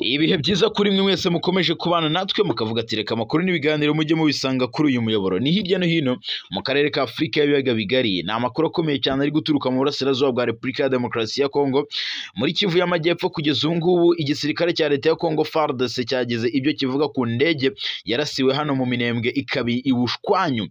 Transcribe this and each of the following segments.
Ibihe byiza kuri mwe mwese mukomeje kubana natwe mukavuga ati reka amakuru n'ibiganiro mujye mubisanga kuri uyu muyoboro. Ni hirya no hino mu karere ka Afurika y'ibiyaga bigari. Ni amakuru akomeye cyane ari guturuka mu burasirazuba bwa Repubulika ya Demokarasi ya Kongo, muri Kivu y'Amajyepfo. Kugeza ubu ngubu igisirikare cya leta ya Kongo FARDC cyagize ibyo kivuga ku ndege yarasiwe hano mu Minembwe ikabi ibushwanyu.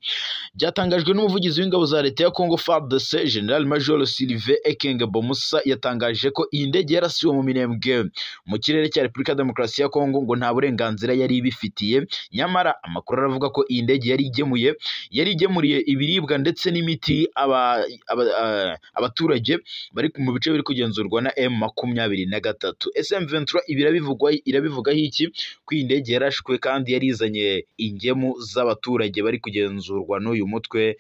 Byatangajwe n'umuvugizi w'ingabo za leta ya Kongo FARDC General Major Sylvain Ekenge Bomusa, yatangaje ko iyi ndege yarasiwe mu Minembwe mu kirere cya Repubulika ya Demokarasi ya Kongo ngo nta burenganzira yari ibifitiye. Nyamara amakuru aravuga ko iyi ndege yari igemuriye ibiribwa ndetse n'imiti abaturage bari mu bice biri kugenzurwa na M23. SM23 irabivugaho iki? Ko iyi ndege yarashwe kandi yarizanye ingemu z'abaturage bari kugenzurwa n'uyu mutwe.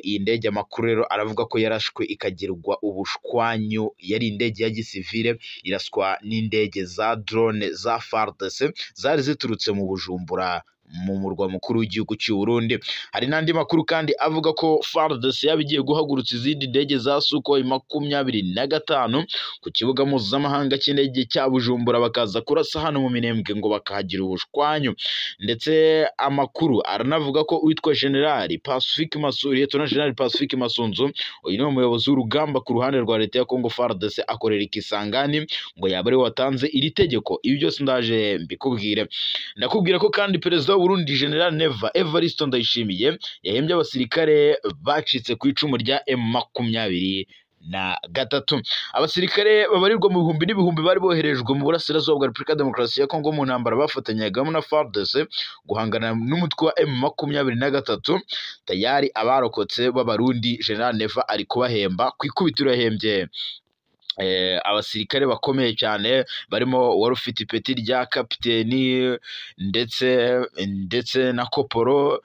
Iyi ndege amakuru rero aravuga ko yarashwe ikagirwa ubushwanyu. Yari indege ya gisivile iraswa n'indege za drone za FARDC zari ziturutse mu Bujumbura mu murwa mukuru w'igihugu cy'u Burundi. Hari n'andi makuru kandi avuga ko FARDC yabigiye guhagurutsa izindi ndege za Sukhoi 25 ku kibuga mpuzamahanga cy'indege cya Bujumbura, bakaza kurasa hano mu Minembwe ngo bakahagira ubushwanyu. Ndetse amakuru aranavuga ko witwa General Pacifique Masuri, Lieutenant General Pacifique Masunzu, uyu ni umuyobozi w'urugamba ku ruhande rwa leta ya Kongo FARDC, akorera Ikisangani, ngo yaba ari watanze iri tegeko. Ibi byose ndaje mbikubwire. Ndakubwira ko kandi perezida Burundi General Neva Evariste Ndayishimiye yahembye abasirikare bacitse ku icumu rya M23. Abasirikare babarirwa mu bihumbi n'ibihumbi bari boherejwe mu burasirazuba bwa Repubulika ya Demokarasi ya Kongo mu ntambara bafatanyagamo na FARDC guhangana n'umutwe wa M23. Tayari abarokotse b'abarundi General Neva ari kubahemba ku ikubitiro. Yahembye abasirikare bakomeye cyane barimo wari ufite ipeti rya kapiteni ndetse na koporo.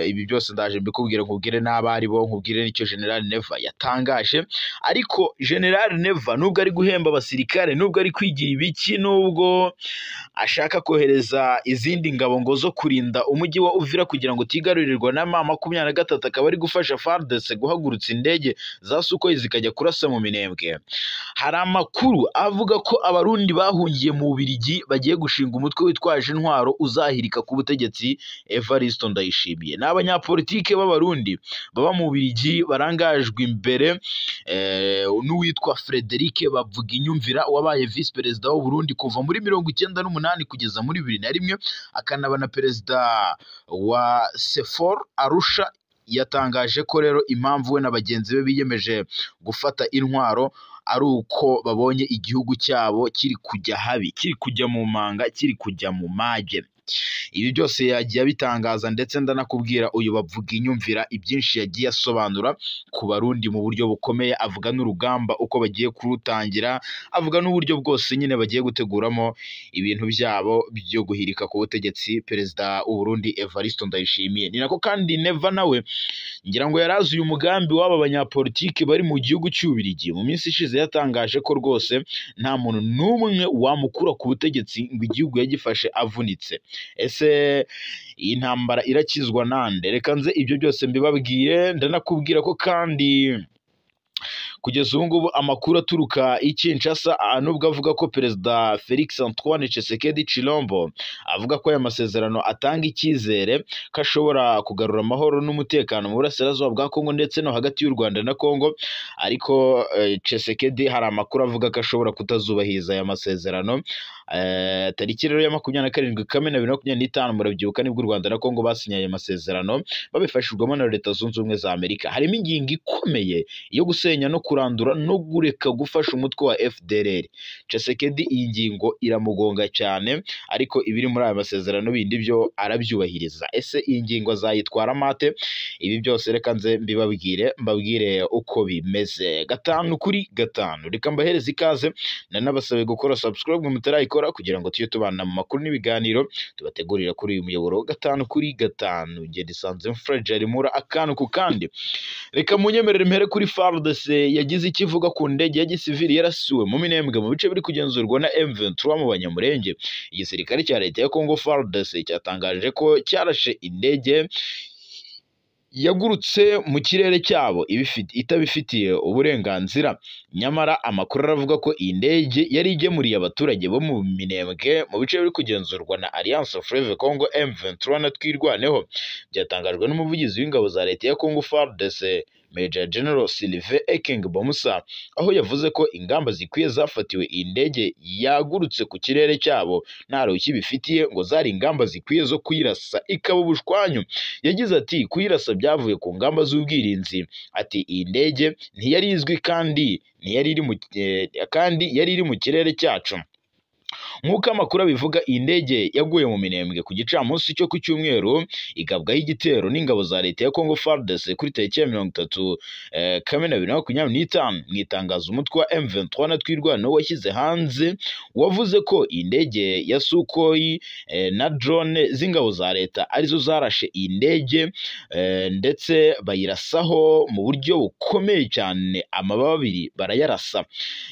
Ibi byose ndaje mbikubwira, nkubwire n'abari bo, nkubwire n'icyo General Neva yatangaje. Ariko General Neva nubwo ari guhemba abasirikare, nubwo ari kwigira ibiki, nubwo ashaka kohereza izindi ngabo ngo zo kurinda umujyi wa Uvira kugira ngo utigarurirwa na M23, akaba ari gufasha FARDC guhagurutsa indege za Sukhoi zikajya kurasa mu Minembwe. Hari amakuru avuga ko abarundi bahungiye mu Bubiligi bagiye gushinga umutwe witwaje intwaro uzahirika ku butegetsi Evariste Ndayishimiye. Ni abanyapolitike b'abarundi baba mu Bubiligi barangajwe imbere n'uwitwa Frederic Bavuginyumvira, wabaye vice perezida w'u Burundi kuva muri 1998 kugeza muri 2001, akanaba na perezida wa SEFOR Arusha. Yatangaje ko rero impamvu we na bagenzi be biyemeje gufata intwaro ari uko babonye igihugu cyabo kiri kujya habi, kiri kujya mu manga, kiri kujya mu mage. Ibi byose yagiye abitangaza, ndetse ndanakubwira uyu Bavuginyumvira ibyinshi yagiye asobanura ku barundi mu buryo bukomeye. Avuga n'urugamba uko bagiye kurutangira, avuga n'uburyo bwose nyine bagiye guteguramo ibintu byabo byo guhirika ku butegetsi perezida w'u Burundi Evariste Ndayishimiye. Ni nako kandi Neva nawe ngira ngo yarazi uyu mugambi w'aba banyapolitiki bari mu gihugu cy'Ububiligi. Mu minsi ishize yatangaje ko rwose nta muntu n'umwe wamukura ku butegetsi ngo igihugu yagifashe avunitse. Ese iyi ntambara irakizwa nande? Reka nze ibyo byose mbibabwire. Ndanakubwira ko kandi kugeza ubu ngubu amakuru aturuka i Kinshasa, nubwo avuga ko perezida Felix Antoine Tshisekedi Tshilombo avuga ko aya masezerano atanga icyizere ko ashobora kugarura amahoro n'umutekano mu burasirazuba bwa Kongo ndetse no hagati y'u Rwanda na Kongo. Ariko Tshisekedi hari amakuru avuga ko ashobora kutazubahiriza aya masezerano. Tariki rero ya 27 Kamena 2025 murabyibuka nibwo u Rwanda na Kongo basinyaye amasezerano babifashijwemo na Leta Zunze Ubumwe za Amerika. Harimo ingingo ikomeye yo gusenya no kurandura no gureka gufasha umutwe wa FDLR. Tshisekedi iyi ngingo iramugonga cyane, ariko ibiri muri aya masezerano bindi byo arabyubahiriza. Ese iyi ngingo azayitwara mate? Ibi byose reka nze mbabwire uko bimeze 5 kuri 5. Reka mbahereze ikaze, nanabasabe gukora subscribe mutarayikora kugira ngo tujye tubana mu makuru n'ibiganiro tubategurira kuri uyu muyoboro 5 kuri 5. Nge disanze fragile mura akantu ku kandi. Reka munyemerere mpere kuri FARDC yagize ikivuga ku ndege ya gisivili yarasiwe mu Minembwe mu bice biri kugenzurwa na M23 mu Banyamurenge. Igisirikare cya leta ya Kongo FARDC cyatangaje ko cyarashe indege yagurutse mu kirere cyabo itabifitiye uburenganzira. Nyamara amakuru aravuga ko iyi ndege yari igemuriye abaturage bo mu Minembwe mu bice biri kugenzurwa na Alliance Fleuve Congo M23 na Twirwaneho. Byatangajwe n'umuvugizi w'ingabo za leta ya Congo FARDC Major General Sylvain Ekeng Bamusa, aho yavuze ko ingamba zikwiye zafatiwe iyi ndege yagurutse ku kirere cyabo nta ruhushya bifitiye, ngo zari ingamba zikwiye zo kuyirasa ikaba ubushwanyu. Yagize ati kuyirasa byavuye ku ngamba z'ubwirinzi. Ati iyi ndege ntiyari izwi kandi yari iri mu kirere cyacu. Nk'uko amakuru abivuga, iyi ndege yaguye mu Minembwe ku gicamunsi cyo ku cyumweru, igabwaho igitero n'ingabo za leta ya Congo FARDC kuri tariki ya 30 Kamena 2025. Mu itangazo umutwe wa M23 na Twirwaneho washyize hanze wavuze ko iyi ndege ya Sukhoi na drone z'ingabo za leta arizo zarashe iyi ndege ndetse bayirasaho mu buryo bukomeye cyane, amababa abiri barayarasa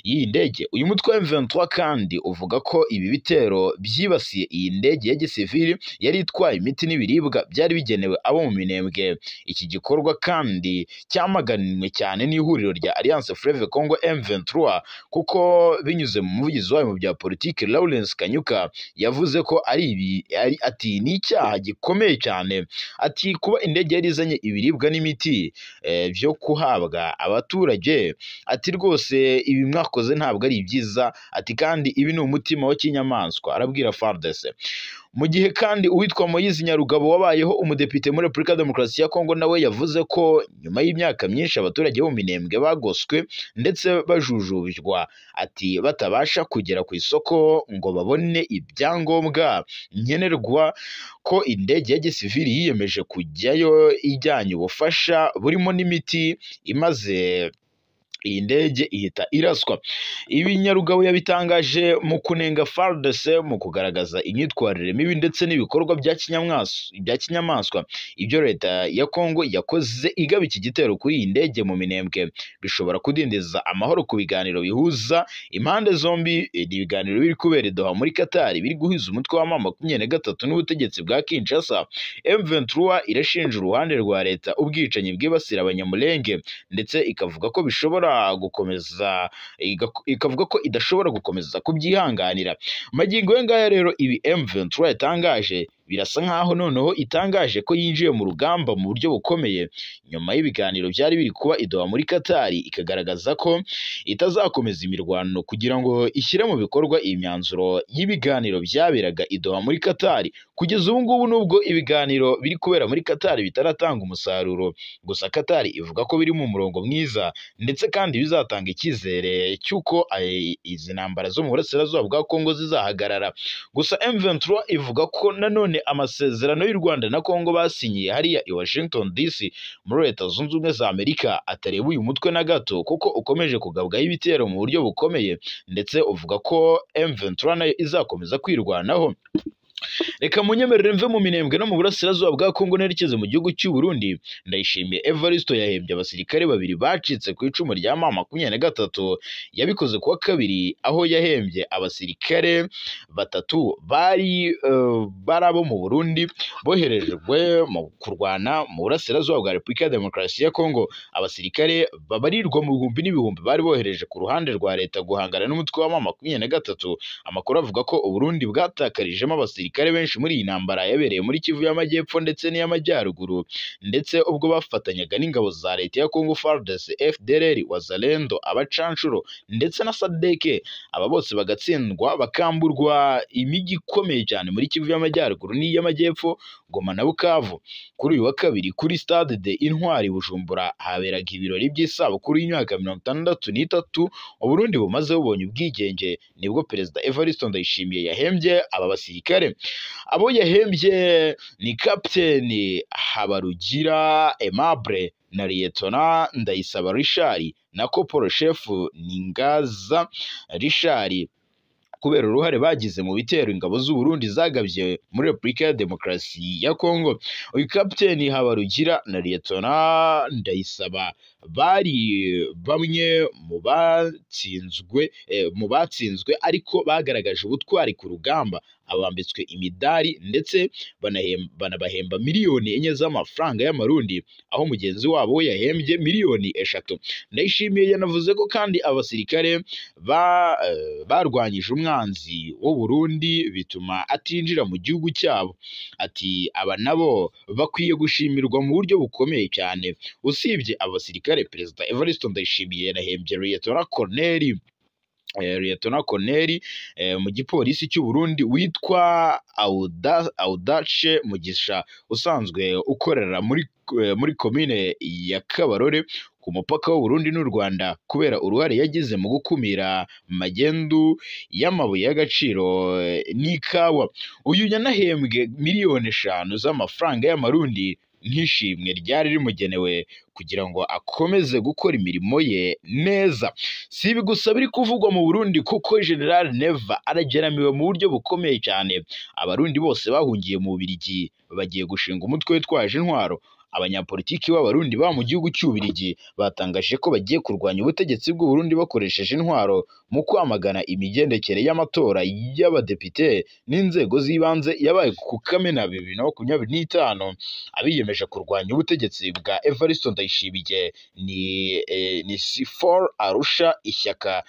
iyi ndege. Uyu mutwe wa M23 kandi uvuga ko ibi bitero byibasiye iyi ndege ya gisivili yari itwaye imiti n'ibiribwa byari bigenewe abo mu Minembwe. Iki gikorwa kandi cyamaganiwe cyane n'ihuriro rya Alliance Fleuve Congo M23, kuko binyuze mu muvugizi wayo mu bya politiki Lawrence Kanyuka yavuze ko ati ni icyaha gikomeye cyane. Ati kuba indege yari izanye ibiribwa n'imiti byo kuhabwa abaturage, ati rwose ibi mwakoze ntabwo ari byiza. Ati kandi ibi ni umutima wa kinyamaswa, arabwira FARDC. Mu gihe kandi uwitwa Moise Nyarugabo wabayeho umudepite muri Repubulika ya Demokarasi ya Kongo nawe yavuze ko nyuma y'imyaka myinshi abaturage bo mu Minembwe bagoswe ndetse bajujubijwa, ati batabasha kugera ku isoko ngo babone ibyangombwa nkenerwa, ko indege ya gisivili yiyemeje kujyayo ijyanye ubufasha burimo n'imiti, imaze iyi ndege ihita iraswa. Ibi Nyarugabo yabitangaje mu kunenga FARDC mu kugaragaza imyitwarire mibi ndetse n'ibikorwa bya kinyamaswa ibyo leta ya Kongo yakoze igaba iki gitero kuri iyi ndege mu Minembwe. Bishobora kudindiza amahoro ku biganiro bihuza impande zombi. Ibiganiro biri kubera i Doha muri Qatar biri guhuza umutwe wa M23 n'ubutegetsi bwa Kinshasa. M23 irashinja uruhande rwa leta ubwicanyi bwibasira abanyamulenge ndetse ikavuga ko idashobora gukomeza kubyihanganira. Magingo ye ngaya rero ibi M23 yatangaje birasa nkaho noneho itangaje ko yinjiye mu rugamba mu buryo bukomeye nyuma y'ibiganiro byari biri kuba i Doha muri Qatar, ikagaragaza ko itazakomeza imirwano kugira ngo ishyire mu bikorwa imyanzuro y'ibiganiro byaberaga i Doha muri Qatar. Kugeza ubu ngubu nubwo ibiganiro biri kubera muri Qatar bitaratanga umusaruro, gusa Qatar ivuga ko biri mu murongo mwiza ndetse kandi bizatanga icyizere cy'uko izi ntambara zo mu burasirazuba bwa Kongo zizahagarara. Gusa M23 ivuga ko nanone amasezerano y'u Rwanda na Kongo basinyiye hariya i Washington DC muri Leta Zunze Ubumwe za Amerika atareba uyu mutwe na gato, kuko ukomeje kugabwaho ibitero mu buryo bukomeye ndetse uvuga ko M23 nayo izakomeza kwirwanaho. Reka munyemerere mve mu Minembwe no mu burasirazuba bwa Kongo nerekeze mu gihugu cy'u Burundi. Ndayishimiye Evaristo yahembye abasirikare babiri bacitse ku icumu rya M23. Yabikoze kuwa kabiri, aho yahembye abasirikare batatu bari abo mu Burundi boherejwe mu kurwana mu burasirazuba bwa Repubulika ya Demokarasi ya Kongo. Abasirikare babarirwa mu bihumbi n'ibihumbi bari bohereje ku ruhande rwa leta guhangana n'umutwe wa M23. Amakuru avuga ko Uburundi bwatakarijemo abasirikare benshi muri iyi ntambara yabereye muri Kivu y'Amajyepfo ndetse n'iy'Amajyaruguru, ndetse ubwo bafatanyaga n'ingabo za leta ya Congo FARDC, FDLR, Wazalendo, abacanshuro ndetse na SADC. Aba bose bagatsindwa bakamburwa imijyi ikomeye cyane muri Kivu y'Amajyaruguru n'iy'Amajyepfo, Goma na Bukavu. Kuri uyu wa kabiri kuri Stade de Intwari Bujumbura haberaga ibirori by'isabukuru y'imyaka 63 Uburundi bumaze bubonye ubwigenge, nibwo Perezida Evariste Ndayishimiye yahembye aba basirikare. Abo yahembye ni Kapiteni Habarugira Aimable na Liyetona Ndayisaba Richard na Koporo Chef Ningaza Richard, kubera uruhare bagize mu bitero ingabo z'u Burundi zagabye muri Repubulika ya Demokarasi ya Kongo. Uyu Kapiteni Habarugira na Liyetona Ndayisaba bari bamwe mu batsinzwe ariko bagaragaje ubutwari ku rugamba, abambitswe imidari ndetse banabahemba miliyoni enye z'amafaranga y'amarundi, aho mugenzi wabo we yahembye miliyoni 3. Ndayishimiye yanavuze ko kandi abasirikare barwanyije umwanzi w'u Burundi bituma atinjira mu gihugu cyabo. Ati aba nabo bakwiye gushimirwa mu buryo bukomeye cyane. Usibye abasirikare, Perezida Evariste Ndayishimiye yanahembye Lieutenant Colonel mu gipolisi cy'u Burundi witwa Audace Mugisha, usanzwe ukorera muri komine ya Kabarore ku mupaka w'u Burundi n'u Rwanda, kubera uruhare yagize mu gukumira magendu y'amabuye y'agaciro n'ikawa. Uyu yanahembwe miliyoni 5 z'amafaranga y'amarundi nk'ishimwe ryari rimugenewe kugira ngo akomeze gukora imirimo ye neza. Si ibi gusa biri kuvugwa mu Burundi, kuko General Neva arageramiwe mu buryo bukomeye cyane. Abarundi bose bahungiye mu Bubiligi bagiye gushinga umutwe witwaje intwaro. Abanyapolitiki b'Abarundi ba mu gihugu cy'Ububiligi batangaje ko bagiye kurwanya ubutegetsi bw'u Burundi bakoresheje intwaro mu kwamagana imigendekere y'amatora y'abadepite n'inzego z'ibanze yabaye ku Kamena 2025. Abiyemeje kurwanya ubutegetsi bwa Evariste Ndayishimiye ni C4 Arusha, ishyaka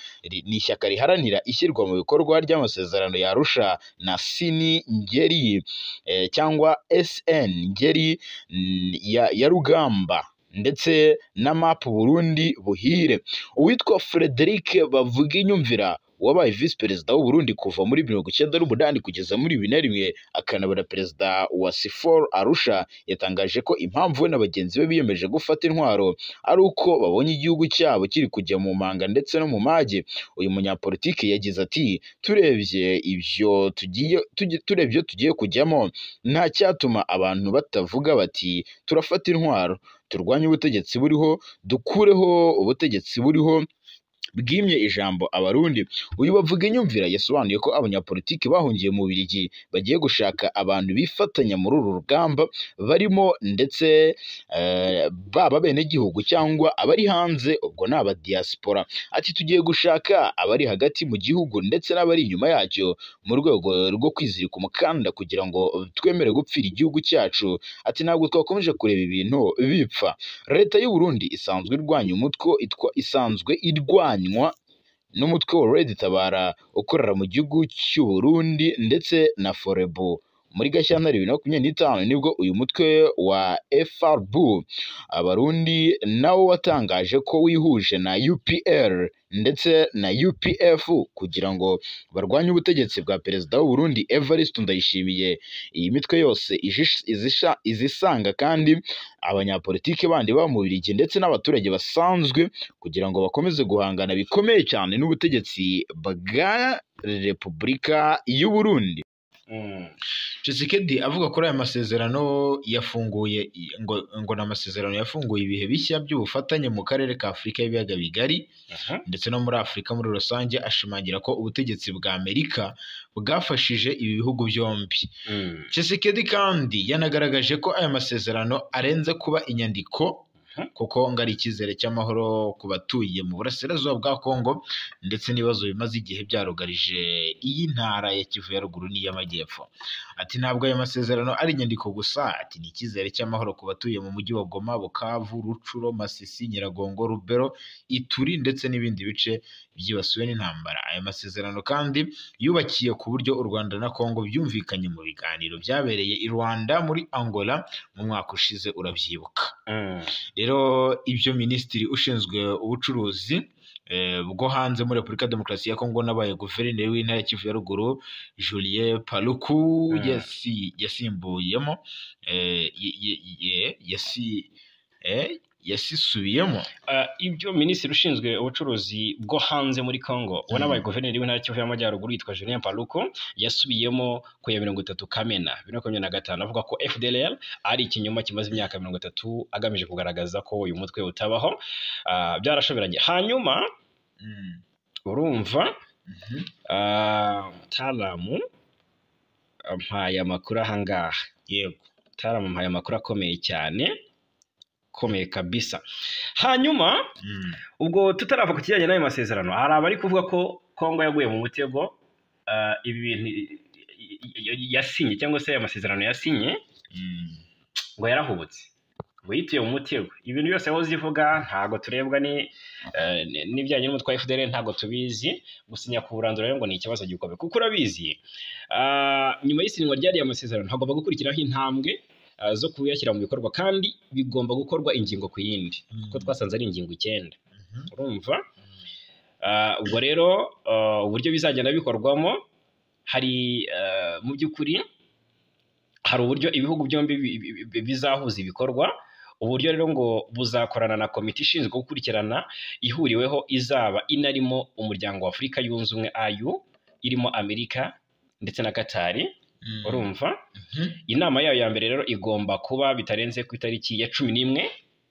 riharanira ishyirwa mu bikorwa ry'amasezerano ya Arusha na Sini Ngeri cyangwa SN Ngeri ya Rugamba ndetse na MAP Burundi Buhire. Uwitwa Frederic Bavuginyumvira wabaye vice perezida w'u Burundi kuva muri 1998 kugeza muri 2001 akanabara perezida wa C4 Arusha, yatangaje ko impamvu we na bagenzi be biyemeje gufata intwaro ari uko babonye igihugu cyabo kiri kujya mu manga ndetse no mu mage. Uyu munyapolitiki yagize ati turebye tugiye kujyamo, nta cyatuma abantu batavuga bati turafata intwaro turwanye ubutegetsi buriho, dukureho ubutegetsi buriho bwimye ijambo Abarundi. Uyu Bavuginyumvira yasobanuye ko abanyapolitiki bahungiye mu Bubiligi bagiye gushaka abantu bifatanya muri uru rugamba, barimo ndetse baba bene gihugu cyangwa abari hanze, ubwo ni aba diaspora. Ati tugiye gushaka abari hagati mu gihugu ndetse n'abari inyuma yacyo mu rwego rwo kwizirika umukanda kugira ngo twemere gupfira igihugu cyacu. Ati ntabwo twakomeje kureba ibintu bipfa. Leta y'u Burundi isanzwe irwanywa n'umutwe wa Red Tabara ukorera mu gihugu cy'u Burundi ndetse na Forebu. Muri Gashyantare 2025 nibwo uyu mutwe wa FRB Abarundi nawo watangaje ko wihuje na UPR ndetse na UPF kugira ngo barwanye ubutegetsi bwa perezida w'u Burundi Evariste Ndayishimiye. Iyi mitwe yose izisanga kandi abanyapolitiki bandi ba mu Bubiligi ndetse n'abaturage basanzwe kugira ngo bakomeze guhangana bikomeye cyane n'ubutegetsi bwa Repubulika y'u Burundi. Tshisekedi avuga kuri aya masezerano yafunguye ngo n'amasezerano yafunguye ibihe bishya by'ubufatanye mu karere ka Afurika y'ibiyaga bigari ndetse no muri Afurika muri rusange, ashimangira ko ubutegetsi bwa Amerika bwafashije ibi bihugu byombi. Tshisekedi kandi yanagaragaje ko aya masezerano arenze kuba inyandiko, kuko ngo ari icyizere cy'amahoro ku batuye mu burasirazuba bwa Kongo ndetse n'ibibazo bimaze igihe byarugarije iyi ntara ya Kivu ya ruguru n'iy'amajyepfo. Ati ntabwo aya masezerano ari inyandiko gusa, ati ni icyizere cy'amahoro ku batuye mu mujyi wa Goma, Bukavu, Rucuro, Masisi, Nyiragongo, Rubero, Ituri ndetse n'ibindi bice byibasiwe n'intambara. Aya masezerano kandi yubakiye ku buryo u Rwanda na Kongo byumvikanye mu biganiro byabereye i Rwanda muri Angola mu mwaka ushize, urabyibuka. Rero ibyo minisitiri ushinzwe ubucuruzi bwo hanze muri Repubulika ya Demokarasi ya Kongo nabaye guverineri w'intara ya Kivu ya ruguru Julien Paluku yasimbuyemo yasisubiyemo. Ibyo minisitiri ushinzwe ubucuruzi bwo hanze muri Kongo wanabaye guverineri w'intara ya Kivu y'Amajyaruguru yitwa Julien Paluku yasubiyemo ku ya 30 Kamena 2025 avuga ko FDLR ari ikinyoma kimaze imyaka 30 agamije kugaragaza ko uyu mutwe utabaho. Byarashoberanye hanyuma urumva Taramu mpaye amakuru ahangaha. Yego, Taramu mpaye amakuru akomeye cyane. ikomeye kabisa. Hanyuma ubwo tutarava ku kijyanye n'ayo masezerano, hari abari kuvuga ko Kongo yaguye mu mutego ibi bintu yasinye cyangwa se aya masezerano yasinye ngo yarahubutse, ngo yituye mu mutego. Ibintu byose aho zivuga ntago turebwa n'ibijyanye n'umutwe wa FDL, ntago tubizi. Gusinya ku burandura rero ngo ni ikibazo gikomeye, kuko urabizi nyuma y'isinywa ry'ariya masezerano hagomba gukurikiraho intambwe zo kuyashyira mu bikorwa, kandi bigomba gukorwa ingingo ku yindi, kuko twasanze ari ingingo 9. Urumva? Ubwo rero uburyo bizagenda bikorwamo, hari mu by'ukuri hari uburyo ibihugu byombi bizahuza ibikorwa. Uburyo rero ngo buzakorana na komite ishinzwe gukurikirana ihuriweho izaba inarimo umuryango wa Afurika yunze ubumwe AU, irimo Amerika ndetse na Katari. Urumva? Inama yayo ya mbere rero igomba kuba bitarenze ku itariki ya 11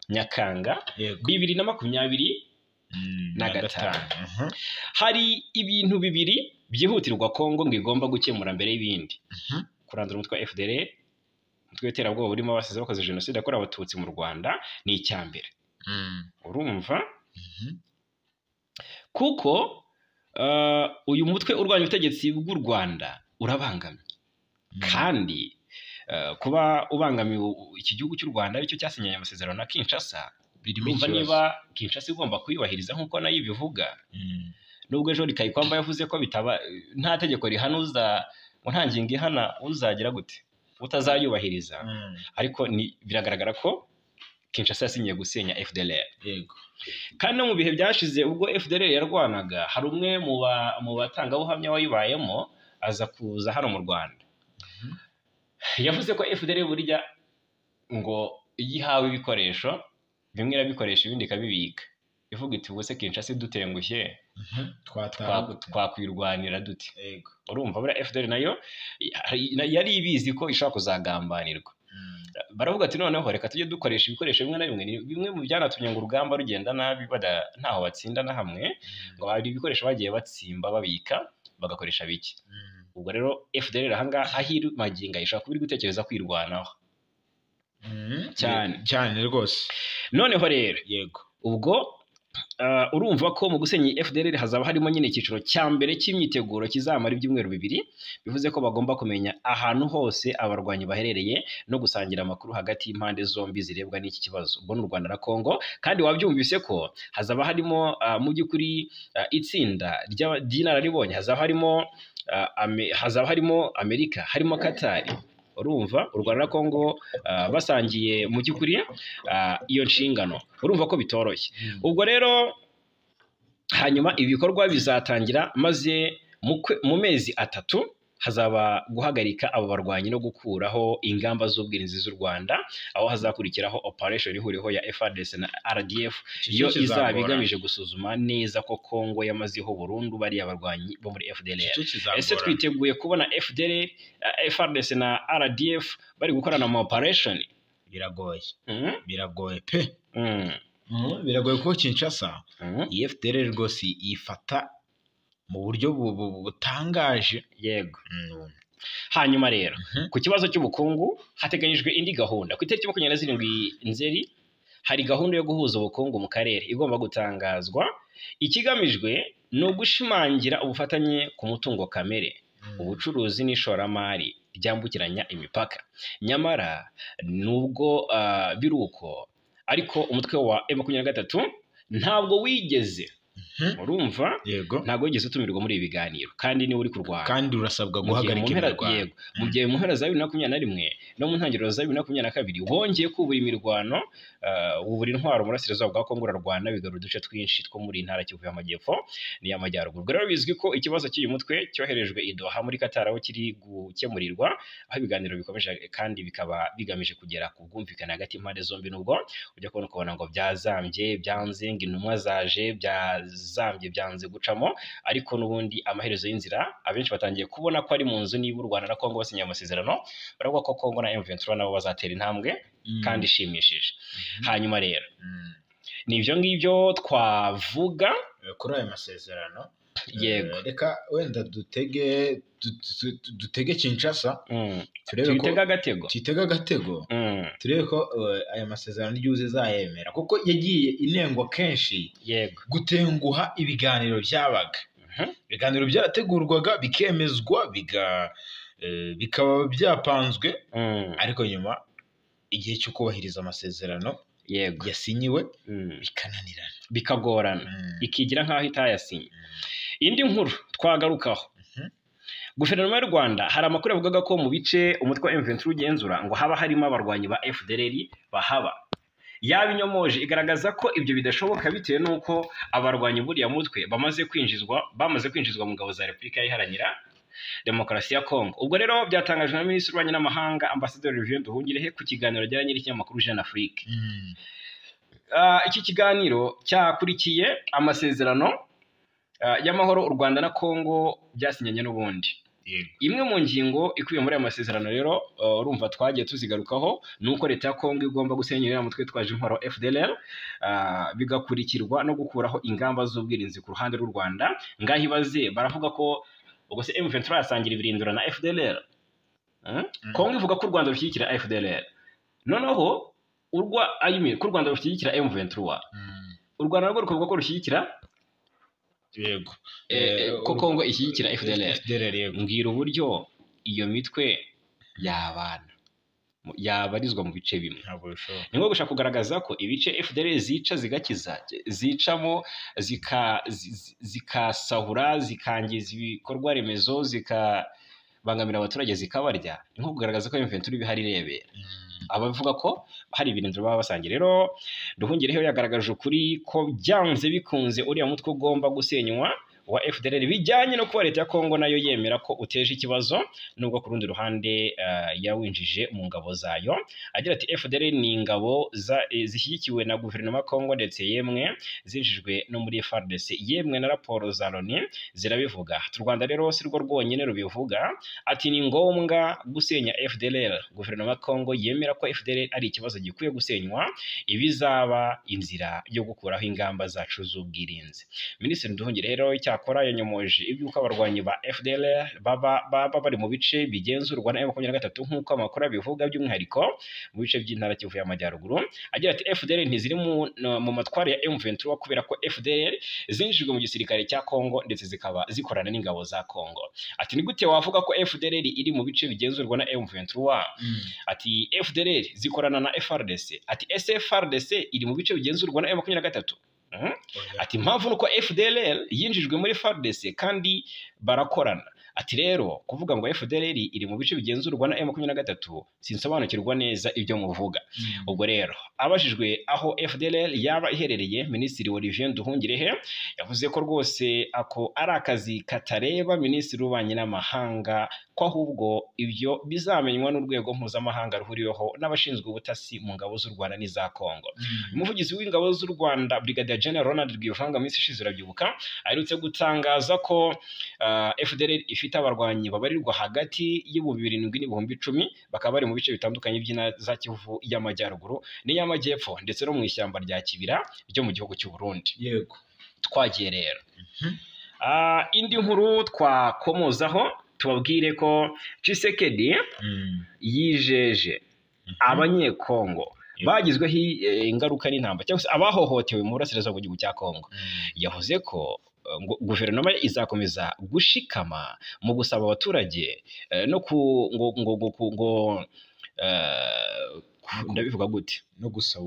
Nyakanga 2025. Hari ibintu bibiri byihutirwa Kongo ngo igomba gukemura mbere y'ibindi. Kurandura umutwe wa FDL, umutwe w'iterabwoba burimo abasize bakoze jenoside yakorewe abatutsi mu Rwanda, ni icyambere. Urumva? Kuko uyu mutwe urwanya ubutegetsi bw'u Rwanda urabangamye, kandi kuba ubangamiye iki gihugu cy'u Rwanda aricyo cyasinyanye amasezerano na Kinshasa, birumva niba Kinshasa igomba kuyubahiriza nk'uko nayo ibivuga. Nubwo ejo Kayikwamba yavuze ko bitaba nta tegeko rihanuza ngo nta ngingo ihana uzagira gute utazayubahiriza, ariko biragaragara ko Kinshasa yasinyiye gusenya FDLR. Yego. Kandi no mu bihe byashize ubwo FDLR yarwanaga, hari umwe mu batangabuhamya wayibayemo aza kuza hano mu Rwanda. Yavuze ko FDLR burya ngo igihawe ibikoresho bimwe irabikoresha ibindi ikabibika, ivuga iti ubuse Kinshasa dutengushye twakwirwanira dute. Yego. Urumva buriya FDL nayo yari ibizi ko ishaka kuzagambanirwa. Baravuga ati noneho reka tujye dukoresha ibikoresho bimwe na bimwe mu byanatumye ngo urugamba rugenda nabi ntaho batsinda na hamwe, ngo hari ibikoresho bagiye batsimba babika bagakoresha biki. Ubwo rero FDL ahangaha aho maginga ishaka kuba iri gutekereza kwirwanaho cyane rwose. Noneho rero yego, ubwo urumva ko mu gusenya FDL hazaba harimo nyine icyiciro cya mbere cy'imyiteguro kizamara ibyumweru 2, bivuze ko bagomba kumenya ahantu hose abarwanyi baherereye no gusangira amakuru hagati y'impande zombi zirebwa n'iki kibazo, ubwo n'u Rwanda na Kongo. Kandi wabyumvise ko hazaba harimo mu by'ukuri itsinda ry'inararibonye, hazaba harimo Amerika, harimo Katari. Urumva u Rwanda na Kongo basangiye mu by'ukuri iyo nshingano, urumva ko bitoroshye. Ubwo rero hanyuma ibikorwa bizatangira, maze mu mezi 3 hazaba guhagarika abo barwanyi no gukuraho ingamba z'ubwirinzi z'u Rwanda, aho hazakurikiraho operation ihuriweho ya FARDC na RDF, iyo izaba igamije gusuzuma neza ko Kongo yamazeho burundu bariya barwanyi bo muri FDLR. Ese twiteguye kubona FDL, FARDC na RDF bari gukorana mu operation? Biragoye. Biragoye pe. Biragoye ko Kinshasa FDL rwose yifata mu buryo butangaje. Yego. Hanyuma rero ku kibazo cy'ubukungu hateganyijwe indi gahunda. Ku itariki 27 Nzeri hari gahunda yo guhuza ubukungu mu karere igomba gutangazwa. Ikigamijwe ni ugushimangira ubufatanye ku mutungo kamere, ubucuruzi n'ishoramari ryambukiranya imipaka. Nyamara nubwo biruko, ariko umutwe wa M23 ntabwo wigeze urumva, ntabwo wigeze utumirwa muri ibi biganiro, kandi ni uri kurwana, kandi urasabwa guhagarika imirwano. Mu gihe mu mpera za 2021 no mu ntangiriro za 2022 bongeye kubura imirwano, ubura intwaro mu burasirazuba bwa Kongo urarwana bigarura uduce twinshi two muri intara Kivu y'Amajyepfo n'iy'Amajyaruguru. Rero bizwi ko ikibazo cy'uyu mutwe cyoherejwe i Doha muri Qatar, aho kiri gukemurirwa, aho ibiganiro bikomeje kandi bikaba bigamije kugera ku bwumvikane hagati y'impande zombi. Nubwo ujya kubona ngo byazambye, byanze, ngo intumwa zaje, byanze gucamo, ariko n'ubundi amaherezo y'inzira abenshi batangiye kubona ko ari mu nzu. Niba u Rwanda na Kongo basinye amasezerano, baravuga ko Kongo na M23 nabo bazatera intambwe kandi ishimishije. Hanyuma rero nibyo ngibyo twavuga kuri aya masezerano. Yego. Reka wenda dutege Kinshasa turebe ko tuyitega agatego turebe ko aya masezerano ry'uze zayemera kuko yagiye inengwa kenshi yego gutenguha ibiganiro byabaga ibiganiro byarategurwaga bikemezwa bikaba byapanzwe ariko nyuma igihe cyo kubahiriza amasezerano yego yasinyiwe bikananirana bikagorana ikigira nk'aho itayasinye. Indi nkuru twagarukaho, guverinoma y'u Rwanda hari amakuru yavugaga ko mu bice umutwe wa M23 ugenzura ngo haba harimo abarwanyi ba FDLR bahaba. Yabinyomoje igaragaza ko ibyo bidashoboka bitewe n'uko abarwanyi buriya mutwe bamaze kwinjizwa mu ngabo za Repubulika Iharanira Demokarasi ya Kongo. Ubwo rero byatangajwe na Minisitiri w'Ububanyi n'Amahanga Ambasaderi Olivier Nduhungirehe ku kiganiro yagiranye n'ikinyamakuru Jeune Afrique. Iki kiganiro cyakurikiye amasezerano y'amahoro u Rwanda na Kongo byasinyanye n'ubundi. Imwe mu ngingo ikubiye muri aya masezerano rero urumva twagiye tuzigarukaho nuko leta ya Kongo igomba gusenyera mutwe twaje intwaro FDLR bigakurikirwa no gukuraho ingamba z'ubwirinzi ku ruhande rw'u Rwanda. Ngaho ibaze baravuga ko ubwo se M23 yasangira ibirindura na FDLR. Kongo ivuga ko u Rwanda rushyigikira FDLR. Noneho ku Rwanda rushyigikira M23. U Rwanda rwo rukavuga ko rushyigikira yego ko Kongo ishyigikira FDLR. Mbwira uburyo iyo mitwe yabarizwa mu bice bimwe. Ni nko gushaka kugaragaza ko ibice FDLR zica zigakiza zicamo zikasahura zikangiza ibikorwa remezo zikabangamira abaturage zikabarya. Ni nko kugaragaza ko M23 bihari rebera. Abavuga ko hari ibirindiro baba basangiye. Rero Nduhungirehe yagaragaje ukuri ko byanze bikunze uriya mutwe ugomba gusenywa wa FDLR bijyanye no kuba leta ya Kongo nayo yemera ko uteje ikibazo nubwo ku rundi ruhande yawinjije mu ngabo zayo. Agira ati FDLR ni ingabo zishyigikiwe na guverinoma ya Kongo ndetse yemwe zinjijwe no muri FARDC yemwe na raporo za Loni zirabivuga. U Rwanda rero si rwo rwonyine rubivuga. Ati ni ngombwa gusenya FDLR. Guverinoma ya Kongo yemera ko FDLR ari ikibazo gikwiye gusenywa ibizaba inzira yo gukuraho ingamba zacu z'ubwirinzi. Minisitiri Nduhungirehe rero akora yanyomoje ibyuko abarwanyi ba FDLR baba bari mu bice bigenzurwa na M23 nk'uko amakuru abivuga by'umwihariko mu bice by'intara Kivu y'Amajyaruguru. Agira ati FDLR ntiziri mu matware ya M23 kubera ko FDLR zinjijwe mu gisirikare cya Kongo ndetse zikaba zikorana n'ingabo za Kongo. Ati ni gute wavuga ko FDLR iri mu bice bigenzurwa na M23? Ati FDLR zikorana na FARDC. Ati FARDC iri mu bice bigenzurwa na M23. Ati impamvu nuko FDLR yinjijwe muri FARDC kandi barakorana. Ati rero kuvuga ngo FDLR iri mu bice bigenzurwa na M23 sinsobanukirwa neza ibyo muvuga. Ubwo rero abajijwe aho FDLR yaba iherereye, Minisitiri Olivier Nduhungirehe yavuze ko rwose ako ari akazi katareba Minisitiri w'Ububanyi n'Amahanga, ko ahubwo ibyo bizamenywa n'urwego mpuzamahanga ruhuriweho n'abashinzwe ubutasi mu ngabo z'u Rwanda n'iza Kongo. Umuvugizi w'ingabo z'u Rwanda Brigadier General Ronald Rwivanga minsi ishize urabyibuka aherutse gutangaza ko FDLR ifite abarwanyi babarirwa hagati y'ibihumbi 7 n'ibihumbi 10 bakaba bari mu bice bitandukanye by'intara za Kivu y'Amajyaruguru n'iy'Amajyepfo ndetse no mu ishyamba rya Kibira ryo mu gihugu cy'u Burundi. Yego twagiye rero indi nkuru twakomozaho tubabwire ko Tshisekedi yijeje abanyekongo bagizweho ingaruka n'intambara cyangwa se abahohotewe mu burasirazuba bw'igihugu cya Kongo. Yavuze ko guverinoma izakomeza gushikama mu gusaba abaturage no ndabivuga gute no gusaba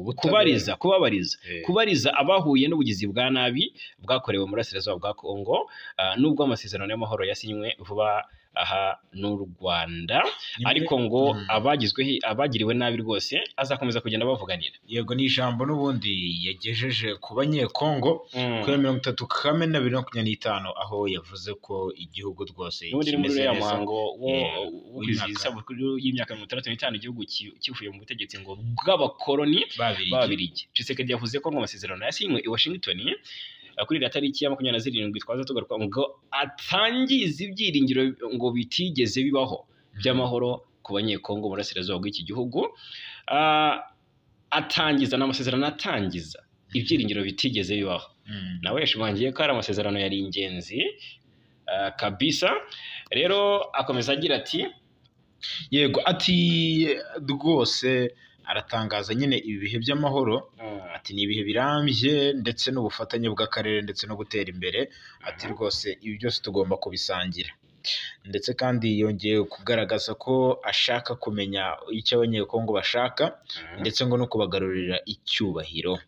kubariza abahuye n'ubugizi bwa nabi bwakorewe mu burasirazuba bwa Kongo nubwo amasezerano y'amahoro yasinywe vuba aha n'u Rwanda, ariko ngo abagiriwe nabi rwose azakomeza kugenda bavuganira. Yego ni ijambo n'ubundi yagejeje ku banyekongo kuri 30 Kamena 2025 aho yavuze ko igihugu rwose kimeze neza. Muhango wo kwizihiza y'imyaka 65 igihugu kivuye mu butegetsi ngo bw'abakoloni babirigi. Tshisekedi yavuze ko ngo amasezerano yasinywe i Washington kuri iriya tariki ya 27 twaza tugaruka ngo atangiza ibyiringiro ngo bitigeze bibaho by'amahoro ku banyekongo burasirazuba bw'iki gihugu. Atangiza n'amasezerano atangiza ibyiringiro bitigeze bibaho. Nawe yashimangiye ko ari amasezerano yari ingenzi kabisa. Rero akomeza agira ati yego, ati rwose aratangaza nyine ibi bihe by'amahoro, ati ni ibihe birambye ndetse n'ubufatanye bw'akarere ndetse no gutera imbere, ati rwose ibi byose tugomba kubisangira. Ndetse kandi yongeye kugaragaza ko ashaka kumenya icyo abanyekongo bashaka ndetse ngo no kubagarurira icyubahiro.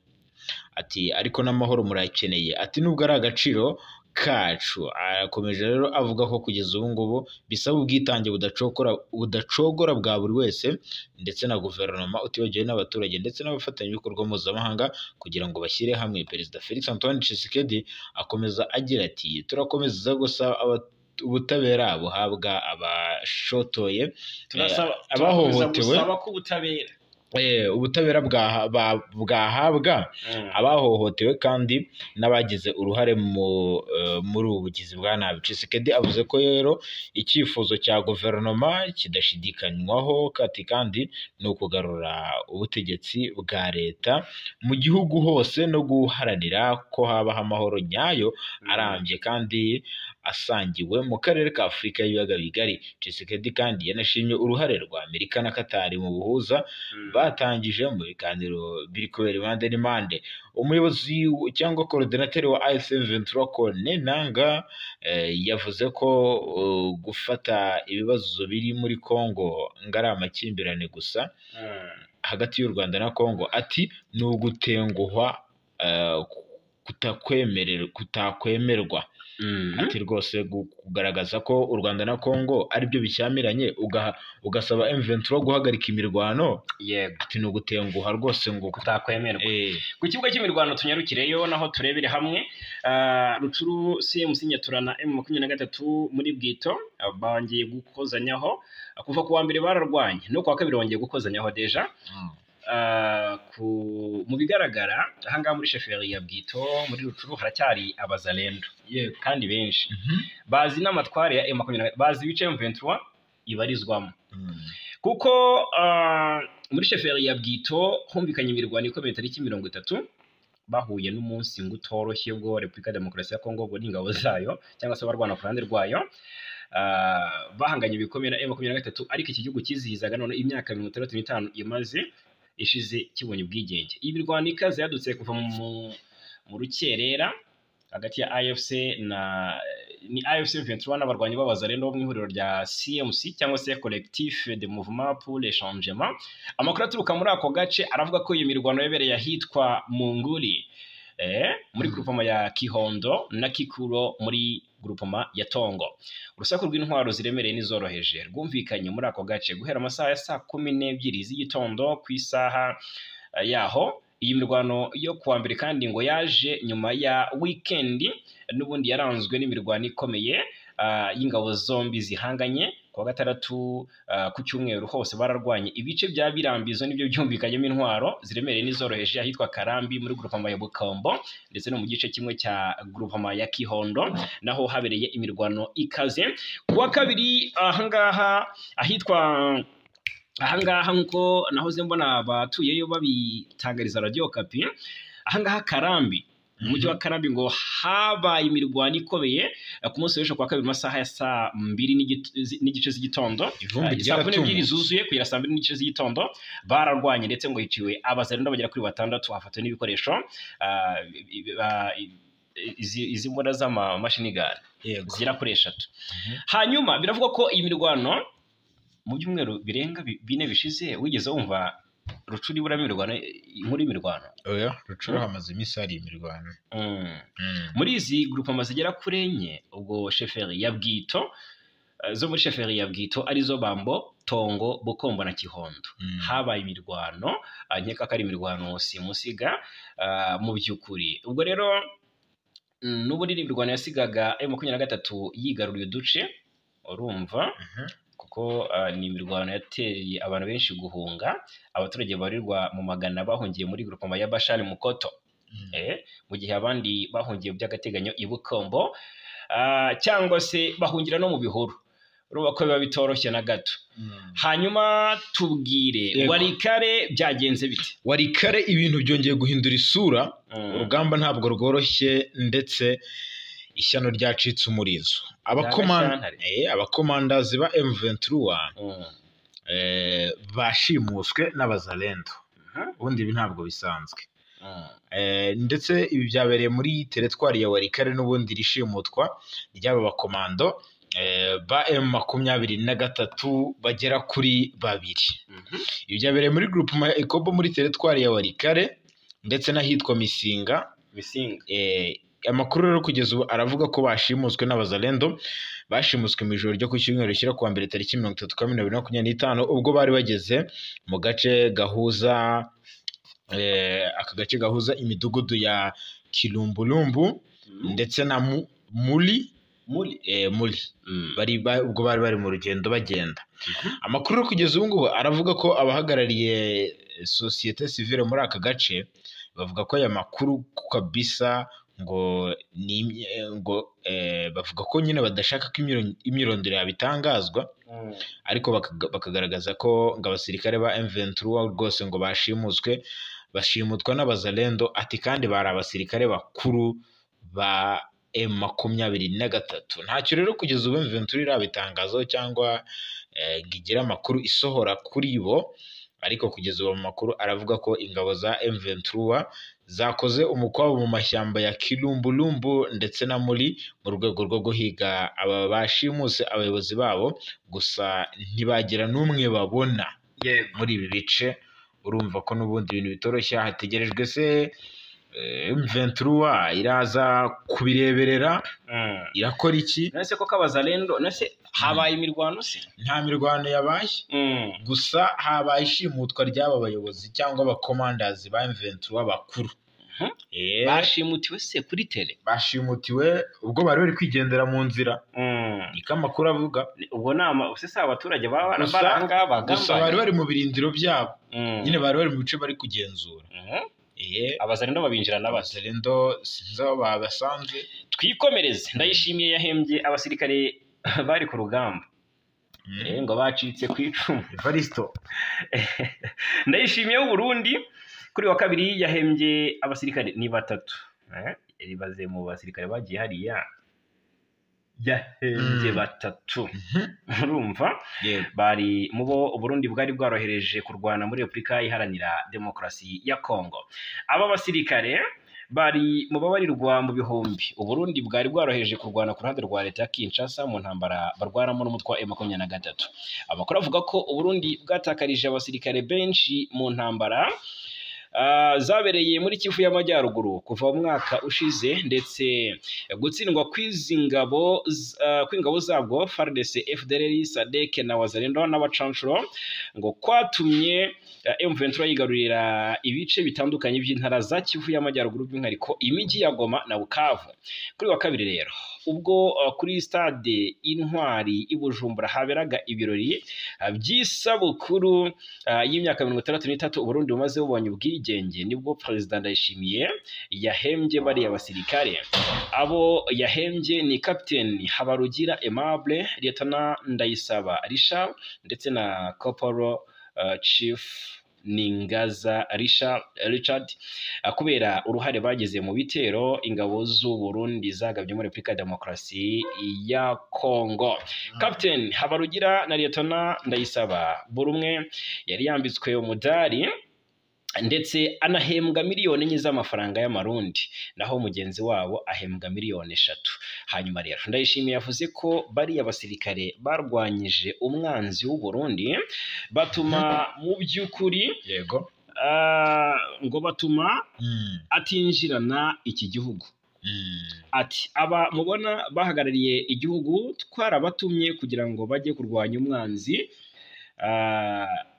Ati ariko n'amahoro murayakeneye, ati nubwo ari agaciro kacu. Arakomeje rero avuga ko kugeza ubu ngubu bisaba ubwitange budacogora bwa buri wese ndetse na guverinoma, utibagiwe n'abaturage ndetse n'abafatanyabikorwa mpuzamahanga kugira ngo bashyire hamwe. Perezida Felix Antoine Tshisekedi akomeza agira ati turakomeza gusaba ubutabera buhabwa abashotoye, abahohotewe, ubutabera bwahabwa abahohotewe kandi n'abagize uruhare muri ubu bugizi bwa nabi. Tshisekedi avuze ko rero icyifuzo cya guverinoma kidashidikanywaho kandi ni ukugarura ubutegetsi bwa leta mu gihugu hose no guharanira ko habaho amahoro nyayo arambye kandi asangiwe mu karere ka Afurika y'ibiyaga bigari. Tshisekedi kandi yanashimye uruhare rwa Amerika na Katari mu buhuza batangije mu biganiro biri kubera impande n'impande. Umuyobozi cyangwa koordinateri wa AFC/M23 Corneille Nangaa yavuze ko gufata ibibazo biri muri Kongo ngo ari amakimbirane gusa hagati y'u Rwanda na Kongo, ati ni ugutenguhwa kutakwemerwa. Ati rwose kugaragaza ko u Rwanda na Kongo ari byo bishyamiranye ugasaba M23 guhagarika imirwano, ati ni ugutenguha rwose ngo kutakwemerwa. Ku kibuga cy'imirwano tunyarukireyo naho turebere hamwe Rucuru CMC Nyatura na M23 muri Bwito bongeye gukozanyaho. Kuva ku wa mbere bararwanye no ku wa kabiri bongeye gukozanyaho deja. Mu bigaragara ahangaha muri sheferi ya Bwito muri Rucuru haracyari abazalendo kandi benshi bazi n'amatware ya M23, bazi ibice M23 ibarizwamo, kuko muri sheferi ya Bwito humvikanye imirwano ikomeye tariki 30 bahuye n'umunsi ngo utoroshye bwo Repubulika ya Demokarasi ya Kongo ngo n'ingabo zayo cyangwa se abarwana ku ruhande rwayo bahanganye bikomeye na M23, ariko iki gihugu kizihizaga none imyaka 65 imaze ishize kibonye ubwigenge. Iyi mirwano ikaze yadutse kuva mu rukerera hagati ya AFC ni AFC 23 n'abarwanyi b'abazalendo bo mu ihuriro rya CMC cyangwa se Collectif de Mouvement pour le Changement. Amakuru aturuka muri ako gace aravuga ko iyo mirwano yabereye ahitwa Munguli muri groupement ya Kihondo na Kikuro muri groupement ya Tongo. Urusaku rw'intwaro ziremereye n'izoroheje rwumvikanye muri ako gace guhera amasaha ya saa 12 z'igitondo ku isaha yaho. Iyi mirwano yo kuwa mbere kandi ngo yaje nyuma ya weekend n'ubundi yaranzwe n'imirwano ikomeye y'ingabo zombi zihanganye. Kuwa gatandatu ku cyumweru hose bararwanye ibice bya Birambizo nibyo byumvikanyemo intwaro ziremereye n'izoroheje ahitwa Karambi muri groupement ya Bukombo ndetse no mu gice kimwe cya groupement ya Kihondo naho habereye imirwano ikaze. Kuwa kabiri ahangaha nkuko nahoze mbona abatuyeyo babitangariza Radio Okapi, ahangaha Karambi umujyi wa Karambi ngo habaye imirwano ikomeye ku munsi w'ejo kwa kabiri masaha ya saa 2 n'igice z'igitondo, saa 2 zuzuye kugera saa 2 n'igice z'igitondo bararwanye ndetse ngo hiciwe abazalendo bagera kuri 6 hafatwe n'ibikoresho izi mbona z'amamashini gare zigera kuri 3. Hanyuma biravuga ko iyi mirwano mu byumweru birenga 4 bishize wigeze wumva Rucuru ibura imirwano inkuru y'imirwano? Oya, Rucuru hamaze iminsi hari imirwano. Muri izi groupement zigera kuri enye ubwo sheferi ya Bwito zo muri sheferi ya Bwito arizo Bambo, Tongo, Bukombo na Kihondo habaye imirwano, nkeka ko ari imirwano simusiga mu by'ukuri. Ubwo rero n'ubundi imirwano yasigaga M23 yigaruriye uduce urumva, kuko ni imirwano yateye abantu benshi guhunga. Abaturage barirwa mu magana bahungiye muri groupement ya Bashali Mukoto, mu gihe abandi bahungiye by'agateganyo i Bukombo cyangwa se bahungira no mu bihuru. urumva ko biba bitoroshye na gato. Hanyuma tubwire Warikare byagenze bite? Warikare ibintu byongeye guhindura isura, urugamba ntabwo rworoshye ndetse ishyano ryacitse umurizo. Abakomandazi ba M23 bashimuswe n'abazalendo. Ubundi ibi ntabwo bisanzwe. Ndetse ibi byabereye muri teritwari ya Warikare n'ubundi rishimutwa ry'aba bakomando ba M23 bagera kuri 2. Ibi byabereye muri groupement Ekobo muri teritwari ya Warikare ndetse n'ahitwa Misinga. Amakuru rero kugeza ubu aravuga ko bashimuswe n'abazalendo, bashimuswe mu ijoro ryo ku cyumweru rishyira kuwa mbere tariki 30 Kamena 2025 ubwo bari bageze mu gace gahuza aka gace gahuza imidugudu ya Kilumbulumbu ndetse na Muli. Ubwo bari mu rugendo bagenda. Amakuru rero kugeza ubu ngubu aravuga ko abahagarariye societe civile muri aka gace bavuga ko aya makuru kabisa ngo bavuga ko nyine badashaka ko imyirondoro yabitangazwa, ariko bakagaragaza ko ngo abasirikare ba M23 rwose ngo bashimutwa n'abazalendo, ati kandi bari abasirikare bakuru ba M23. Ntacyo rero kugeza ubu M23 irabitangazaho cyangwa ngigira amakuru isohora kuri bo, ariko kugeza ubu amakuru aravuga ko ingabo za M23 zakoze umukwabo mu mashyamba ya Kilumbulumbu ndetse na Muri mu rwego rwo guhiga aba bashimuse abayobozi babo, gusa ntibagira n'umwe babona muri ibi bice. Urumva ko n'ubundi ibintu bitoroshye, hategerejwe se M23 iraza kubireberera irakora iki? Nase ko kabazalendo nase habaye imirwano se? Nta mirwano yabaye, gusa habaye ishimutwa ry'aba bayobozi cyangwa abakomandazi ba M23 bakuru. Bashimutiwe se kuri tele? Bashimutiwe ubwo bari bari kwigendera mu nzira. Niko amakuru avuga. Ubwo nama usese abaturage baranga gusa bari bari mu birindiro byabo. Nyine bari bari mu bice bari kugenzura. Abazalendo babinjira n'abazalendo sinzo babasanze. Twikomereze. Ndayishimiye yahembye abasirikare bari ku rugamba. Ngo bacitse ku icumu. Evaristo. Ndayishimiye w'u Burundi kuri wa kabiri yahembye abasirikare ni 3. Ribaze mu basirikare bagiye hariya yahembye 3. Urumva bari mu bo Burundi bwari bwarohereje kurwana muri Republika Iharanira Demokarasi ya Kongo. Aba basirikare bari mu babarirwa mu bihumbi. Uburundi bwari bwaroheje kurwana ku ruhande rwa leta ya Kinshasa mu ntambara barwanamo n'umutwa M23. Amakuru avuga ko Uburundi bwatakarije abasirikare benshi mu ntambara zabereye muri Kivu y'Amajyaruguru kuva mu mwaka ushize, ndetse gutsindwa kw'ingabo zabwo FARDC, FDLR, SADC na Wazalendo n'abacancuro ngo kwatumye M23 yigarurira ibice bitandukanye by'intara za Kivu y'Amajyaruguru, by'umwihariko imijyi ya Goma na Bukavu. Kuri wa kabiri rero ubwo kuri stade Intwari i Bujumbura haberaga ibirori by'isabukuru y'imyaka 63 Uburundi bumaze bubonye ubwigenge, nibwo President Ndayishimiye yahembye bari abasirikare. Abo yahembye ni Captain Habarugira Aimable, Lieutenant Ndayisaba Richard ndetse na Corporal Chief Ningaza Richard kubera uruhare bageze mu bitero ingabo z'u Burundi zagabye muri Republika Demokarasi ya Kongo. Captain Habarugira na Lieutenant Ndayisaba buri umwe yari yambitswe umudari ndetse anahembwa miliyoni enye z'amafaranga y'amarundi, naho mugenzi wabo ahembwa miliyoni 3. Hanyuma rero Ndayishimiye yavuze ko bari abasirikare barwanyije umwanzi w'u Burundi, batuma mu by'ukuri ngo batuma atinjirana iki gihugu. Ati aba mubona bahagarariye igihugu twarabatumye kugira ngo bajye kurwanya umwanzi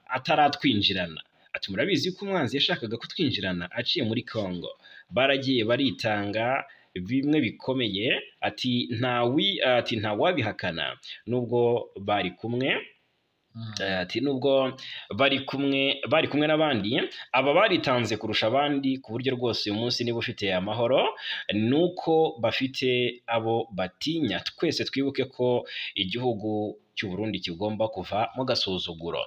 ataratwinjirana. Ati murabizi ko umwanzi yashakaga kutwinjirana aciye muri Kongo, baragiye baritanga bimwe bikomeye. Ati nta wabihakana nubwo bari kumwe. Ati nubwo bari kumwe n'abandi, aba baritanze kurusha abandi ku buryo rwose uyu munsi niba ufite amahoro nuko bafite abo batinya. Twese twibuke ko igihugu cy'u Burundi kigomba kuva mu gasuzuguro.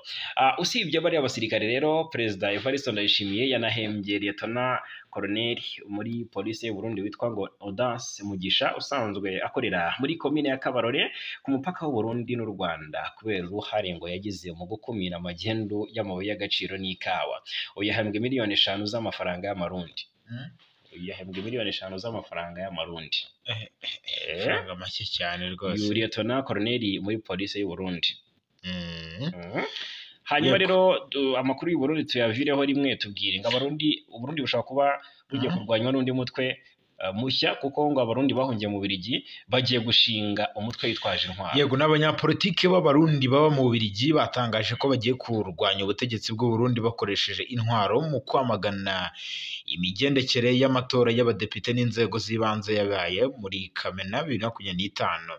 Usibye bariya basirikare rero, Perezida Evariste Ndayishimiye yanahembye Lieutenant Colonel muri polisi y'u Burundi witwa ngo Audace Mugisha, usanzwe akorera muri komine ya Kabarore ku mupaka w'u Burundi n'u Rwanda, kubera uruhare ngo yagize mu gukumira amagendu y'amabuye y'agaciro n'ikawa. Yahembwe miliyoni 5 z'amafaranga y'amarundi. Yahembwe miliyoni 5 z'amafaranga y'amarundi. Faranga make cyane rwose. Uyu Lieutenant Colonel muri polisi y'u Burundi. Hanyuma rero amakuru y'u Burundi tuyavireho rimwe, tubwire ngo Uburundi bushobora kuba bugiye kurwanywa n'undi mutwe mushya, kuko ngo abarundi bahungiye mu Bubiligi bagiye gushinga umutwe witwaje intwaro. Yego, n'abanyapolitike b'abarundi baba mu Bubiligi batangaje ko bagiye kurwanya ubutegetsi bw'u Burundi bakoresheje intwaro mu kwamagana imigendekere y'amatora y'abadepite n'inzego z'ibanze yabaye muri Kamena 2025.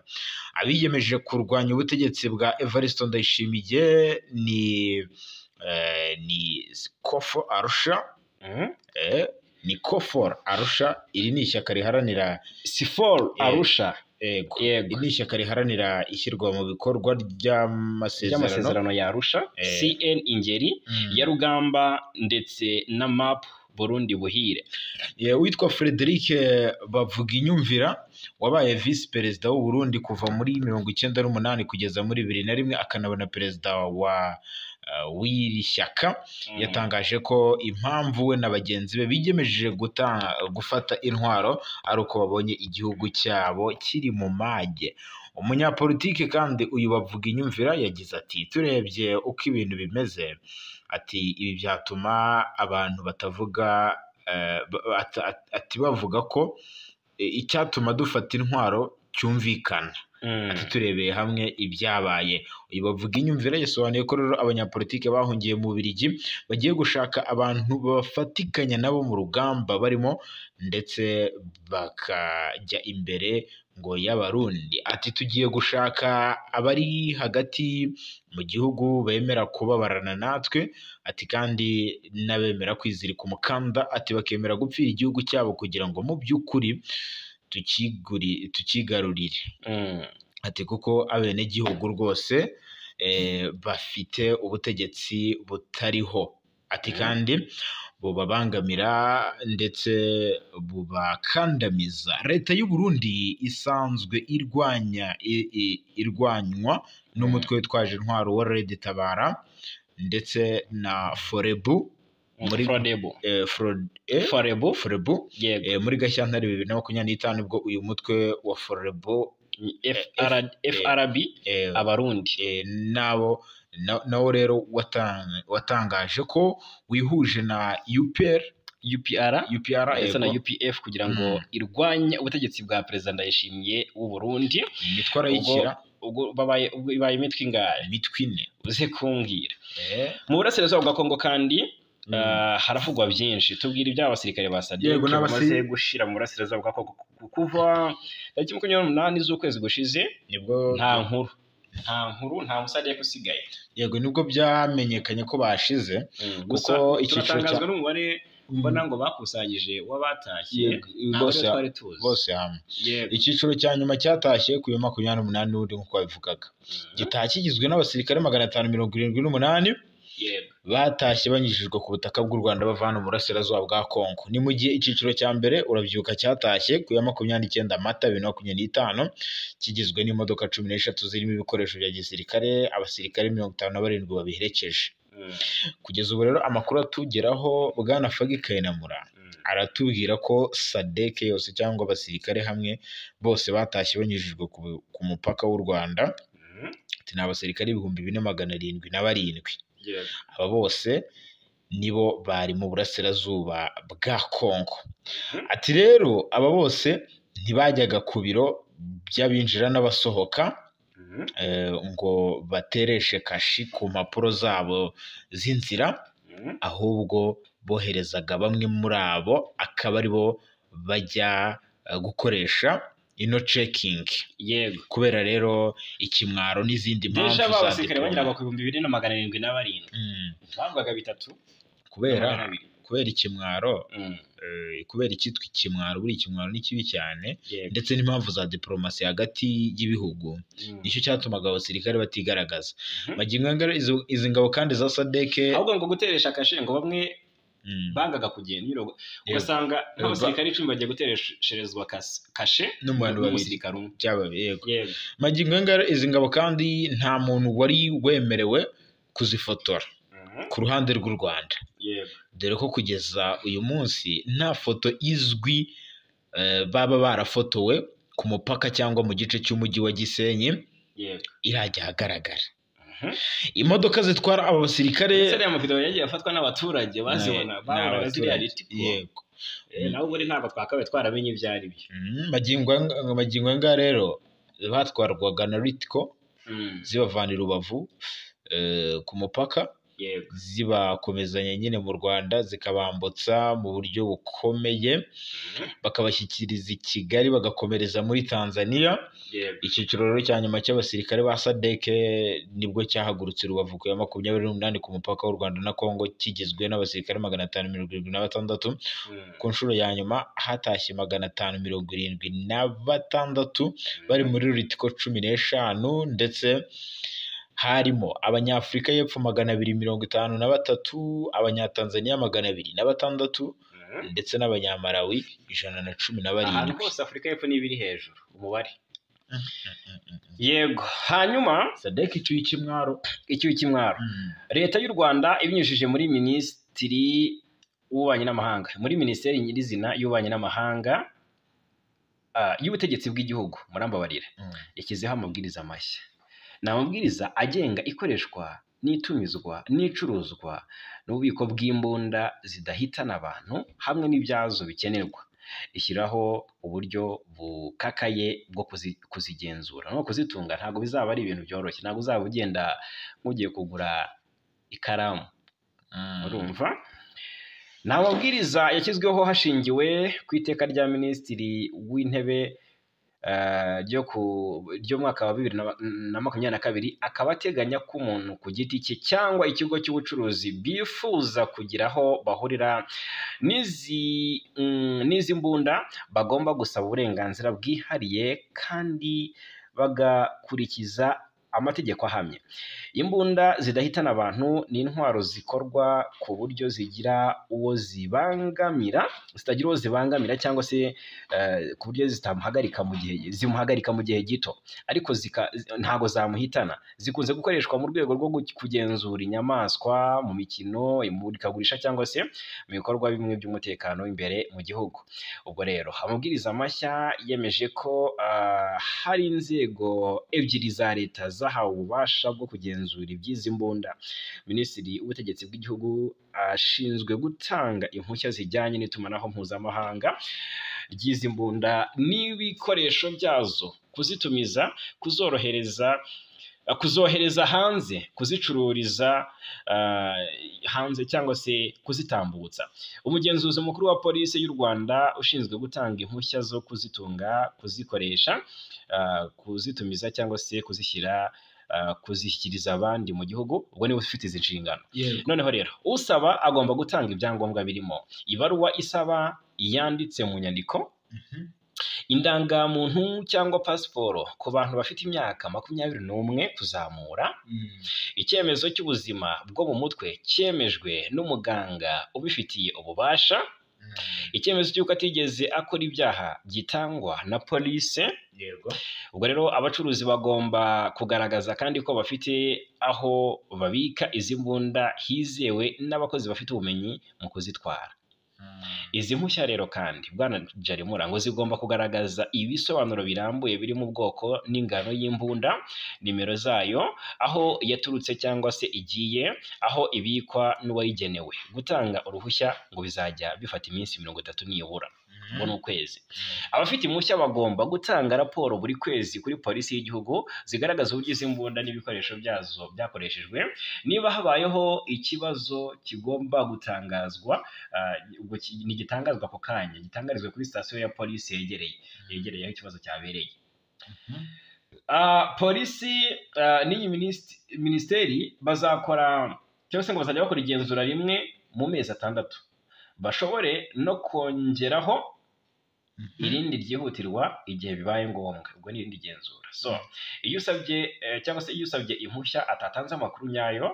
Abiyemeje kurwanya ubutegetsi bwa Evariste Ndayishimiye ni Kofor Arusha. Ni Kofor Arusha, iri ni ishyaka riharanira Sifor Arusha. Iri ni ishyaka riharanira ishyirwa mu bikorwa ry'amasezerano ya Arusha, CN Ingeri ya Rugamba ndetse na MAP Burundi Buhire. Witwa Frederic Bavuginyumvira wabaye vice perezida w'u Burundi kuva muri 1998 kugeza muri 2001, akanabona perezida w'iri shyaka, yatangaje ko impamvu we na bagenzi be bigemeje gufata intwaro ari uko babonye igihugu cyabo kiri mu mage. Umunyapolitike kandi uyu Bavuginyumvira yagize ati, turebye uko ibintu bimeze, ati ibi byatuma abantu batavuga bavuga ko icyatuma dufata intwaro cyumvikana. Ati turebeye hamwe ibyabaye. Uyu Bavuginyumvira yasobanuye ko rero abanyapolitike bahungiye mu Bubiligi bagiye gushaka abantu bafatikanya nabo mu rugamba barimo, ndetse bakajya imbere ngo y'abarundi. Ati tugiye gushaka abari hagati mu gihugu bemera kubabarana natwe, ati kandi n'abemera kwizirika umukanda, ati bakemera gupfira igihugu cyabo kugira ngo mu by'ukuri tukigarurire. Ati kuko abenegihugu rwose bafite ubutegetsi butariho, ati kandi bubabangamira ndetse bubakandamiza. Leta y'u Burundi isanzwe irwanywa n'umutwe witwaje intwaro wa Red Tabara ndetse na Forebu muri Forebu muri Gashyantare 2025, ubwo uyu mutwe wa Forebu FRB abarundi nawo rero watangaje ko wihuje na UPR ndetse na UPF kugira ngo irwanye ubutegetsi bwa Perezida Ndayishimiye w'u Burundi. Imitwaro y'ikira ubwo babaye imitwe ingahe? Imitwe 4. uze kumbwira. Mu burasirazuba bwa Kongo kandi haravugwa byinshi. Tubwira iby'abasirikare ba SADC bamaze gushira mu burasirazuba bwa Kongo kuva 28 z'ukwezi gushize, nibwo nta musadek usigaye. Yego, nibwo byamenyekanye ko bashize, kuko icyiciro cya n'umubare mbona ngo bakusanyije wabatashye bose hamwe. Icyiciro cya nyuma cyatashye ku 28 n'undi nkuko babivugaga, gitaha kigizwe n'abasirikare 578 batashye banyujijwe ku butaka bw'u Rwanda bavana mu burasirazuba bwa Kongo. Ni mu gihe icyiciro cya mbere urabyuka cyatashye ku 29 Mata 2025 kigizwe n'imodoka 13 zirimo ibikoresho bya gisirikare, abasirikare 57 babiherekeje. Kugeza ubu rero amakuru atugeraho, Bwana Fagi Kayinamura aratubwira ko SADC yose cyangwa abasirikare hamwe bose batashye banyujijwe ku mupaka w'u Rwanda. Ati ni abasirikare 2707. Aba bose nibo bari mu burasirazuba bwa Kongo. Ati rero aba bose ntibajyaga ku biro by'abinjira n'abasohoka ngo batereshe kashi ku mpapuro zabo z'inzira, ahubwo boherezaga bamwe muri abo akaba ari bo bajya gukoresha ino checking. Yego, kubera rero ikimwaro n'izindi mpamvu za abasirikare bageraga ku 2707 bavugaga bitatu kubera ikimwaro kubera icyitwa ikimwaro, buri ikimwaro ni kibi cyane, Yego. ndetse n'impamvu za diplomasi hagati y'ibihugu, nicyo cyatumaga abasirikare batigaragaza. Magingo aya ngaya izi ngabo kandi za SADC, ahubwo ngo guteresha kashe ngo bamwe bangaga kugenda, ugasanga nk'abasirikare 10 bagiye guteresherezwa kashe n'umusirikare umwe. Yego. Magingo aya ngaya izi ngabo kandi nta muntu wari wemerewe kuzifotora ku ruhande rw'u Rwanda, dore ko kugeza uyu munsi nta foto izwi baba barafotowe ku mupaka cyangwa mu gice cy'umujyi wa Gisenyi irajya ahagaragara. Imodoka zitwara aba basirikare ya mavideo yagiye afatwa n'abaturage bazibona babonaga ziriya ritiko. Yego. Naho buri ntabwo twakabaye twaramenye ibyo ari byo. Magingo anga rero batwarwaga na ritiko zibavana i Rubavu ku mupaka, zibakomezanya nyine mu Rwanda, zikabambutsa mu buryo bukomeye, bakabashyikiriza i Kigali, bagakomereza muri Tanzania. Icyiciro rero cya nyuma cy'abasirikare ba SADC nibwo cyahagurutse Rubavu ku ya 28 ku mupaka w'u Rwanda na Congo, kigizwe n'abasirikare 576. Ku nshuro ya nyuma hatashye 576 bari muri ritiko 15, ndetse harimo Abanyafurika y'Epfo 253, Abanyatanzania 206, ndetse n'Abanyamalawi 117. Ahantu hose Afurika y'Epfo n'ibiri hejuru umubare. Yego. Hanyuma SADC icyuye ikimwaro. Leta y'u Rwanda ibinyujije muri Minisitiri w'Ububanyi n'Amahanga, muri Minisiteri nyirizina y'Ububanyi n'Amahanga y'Ubutegetsi bw'Igihugu, murambabarira, yashyizeho amabwiriza mashya. Ni amabwiriza agenga ikoreshwa n'itumizwa n'icuruzwa n'ububiko bw'imbunda zidahitana abantu hamwe n'ibyazo bikenerwa. Ishyiraho uburyo bukakaye bwo kuzigenzura no kuzitunga. Ntabwo bizaba ari ibintu byoroshye, ntabwo uzaba ugenda nk'ugiye kugura ikaramu, urumva. Ni amabwiriza yashyizweho hashingiwe ku iteka rya Minisitiri w'Intebe ryo mwaka wa 2022, akaba ateganya ko umuntu ku giti cye cyangwa ikigo cy'ubucuruzi bifuza kugira aho bahurira n'izi mbunda bagomba gusaba uburenganzira bwihariye kandi bagakurikiza amategeko ahamye. Imbunda zidahitana abantu ni intwaro zikorwa ku buryo zitagira uwo zibangamira cyangwa se ku buryo zimuhagarika mu gihe gito, ariko ntago zamuhitana. Zikunze gukoreshwa mu rwego rwo kugenzura inyamaswa mu mikino, imurikagurisha cyangwa se mu bikorwa bimwe by'umutekano imbere mu gihugu. Ubwo rero amabwiriza mashya yemeje ko hari inzego ebyiri za leta zahawe ububasha bwo kugenzura iby'izi mbunda. Minisitiri w'Ubutegetsi bw'Igihugu ashinzwe gutanga impushya zijyanye n'itumanaho mpuzamahanga ry'izi mbunda n'ibikoresho byazo, kuzitumiza, kuzohereza hanze, kuzicururiza hanze cyangwa se kuzitambutsa. Umugenzuzi mukuru wa polisi y'u Rwanda ushinzwe gutanga impushya zo kuzitunga, kuzikoresha, kuzitumiza cyangwa se kuzishyikiriza abandi mu gihugu, ubwo niwe ufite izi nshingano. Noneho rero usaba agomba gutanga ibyangombwa birimo ibaruwa isaba yanditse mu nyandiko, indangamuntu cyangwa pasiporo ku bantu bafite imyaka 21 kuzamura, icyemezo cy'ubuzima bwo mu mutwe cyemejwe n'umuganga ubifitiye ububasha, icyemezo cy'uko atigeze akora ibyaha gitangwa na polisi. Ubwo rero abacuruzi bagomba kugaragaza kandi ko bafite aho babika izi mbunda hizewe n'abakozi bafite ubumenyi mu kuzitwara. Izi mpushya rero kandi Bwana Jarimura ngo zigomba kugaragaza ibisobanuro birambuye biri mu bwoko n'ingano y'imbunda, nimero zayo, aho yaturutse cyangwa se igiye, aho ibikwa n'uwayigenewe. Gutanga uruhushya ngo bizajya bifata iminsi 30 nibura, ngo ni ukwezi. Abafite impushya bagomba gutanga raporo buri kwezi kuri polisi y'igihugu zigaragaza uburyo izi mbunda n'ibikoresho byazo byakoreshejwe. Niba habayeho ikibazo kigomba gutangazwa, ntigitangazwa ako kanya, gitangarizwe kuri sitasiyo ya polisi yegereye aho ikibazo cyabereye. Polisi n'iyi minisiteri bazakora cyangwa se ngo bazajya bakora igenzura rimwe mu mezi 6. bashobore no kongeraho irindi ryihutirwa igihe bibaye ngombwa. Ubwo ni irindi genzura. So iyo usabye cyangwa se iyo usabye impushya atatanze amakuru nyayo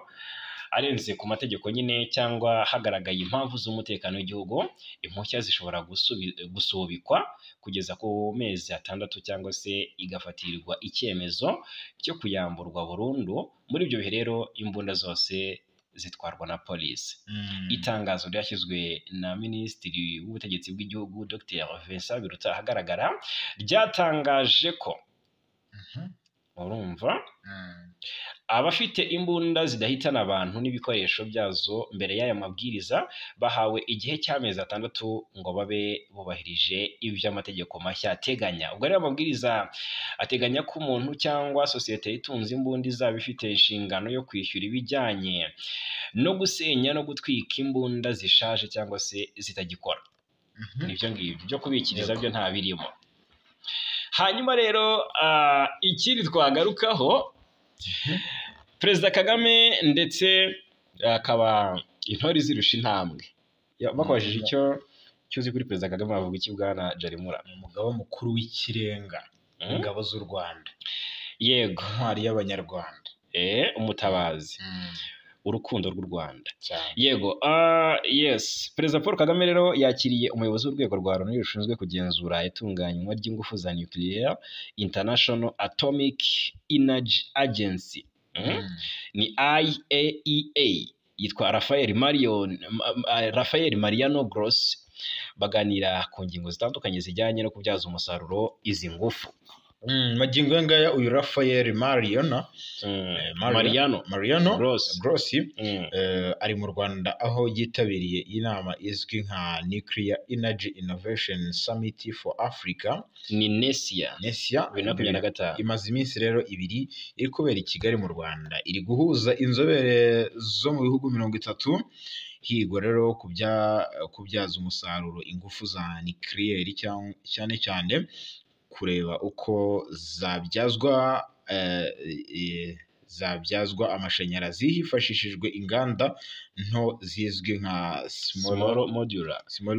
arenze ku mategeko nyine cyangwa hagaragaye impamvu z'umutekano w'igihugu, impushya zishobora gusubikwa kugeza ku mezi 6 cyangwa se igafatirwa icyemezo cyo kuyamburwa burundu. Muri ibyo bihe rero imbunda zose zitwarwa na polisi. Itangazo ryashyizwe na Minisitiri w'Ubutegetsi bw'Igihugu Dr Vincent Biruta ahagaragara ryatangaje ko urumva abafite imbunda zidahitana abantu n'ibikoresho byazo mbere y'aya mabwiriza bahawe igihe cy'amezi 6 ngo babe bubahirije ibyo amategeko mashya ateganya. Ubwo rero amabwiriza ateganya ko umuntu cyangwa sosiyete itunze imbunda izaba ifite inshingano yo kwishyura ibijyanye no gusenya no gutwika imbunda zishaje cyangwa se zitagikora. Nibyo ngibyo byo kubikiriza byo nta birimo. Hanyuma rero ikindi twagarukaho, Perezida Kagame ndetse akaba intore zirusha intambwe. Bakubajije icyo cyuzi kuri Perezida Kagame bavuga iki bwana Jarimura? Umugaba mukuru w'ikirenga ingabo z'u Rwanda. Yego, intwari y'abanyarwanda. Umutabazi. Urukundo rw'u Rwanda. Yego, yes, Perezida Paul Kagame rero yakiriye umuyobozi w'urwego rwa Loni rushinzwe kugenzura itunganywa ry'ingufu za nuclear, International Atomic Energy Agency. Ni IAEA, yitwa Rafael Mariano Grossi. Baganira ku ngingo zitandukanye zijyanye no kubyaza umusaruro izi ngufu. Magingo ngaya uyu Rafael Mariano Grossi ari mu Rwanda aho yitabiriye inama izwi nka Nuclear Energy Innovation Summit for Africa, ni NESIA 2025. Imaze iminsi rero ibiri iri kubera i Kigali mu Rwanda, iri guhuza inzobere zo mu bihugu 30 higwa rero kubyaza umusaruro ingufu za nuclear cyane cyane kureba uko zabyazwa amashanyarazi hifashishijwe inganda nto zizwi nka small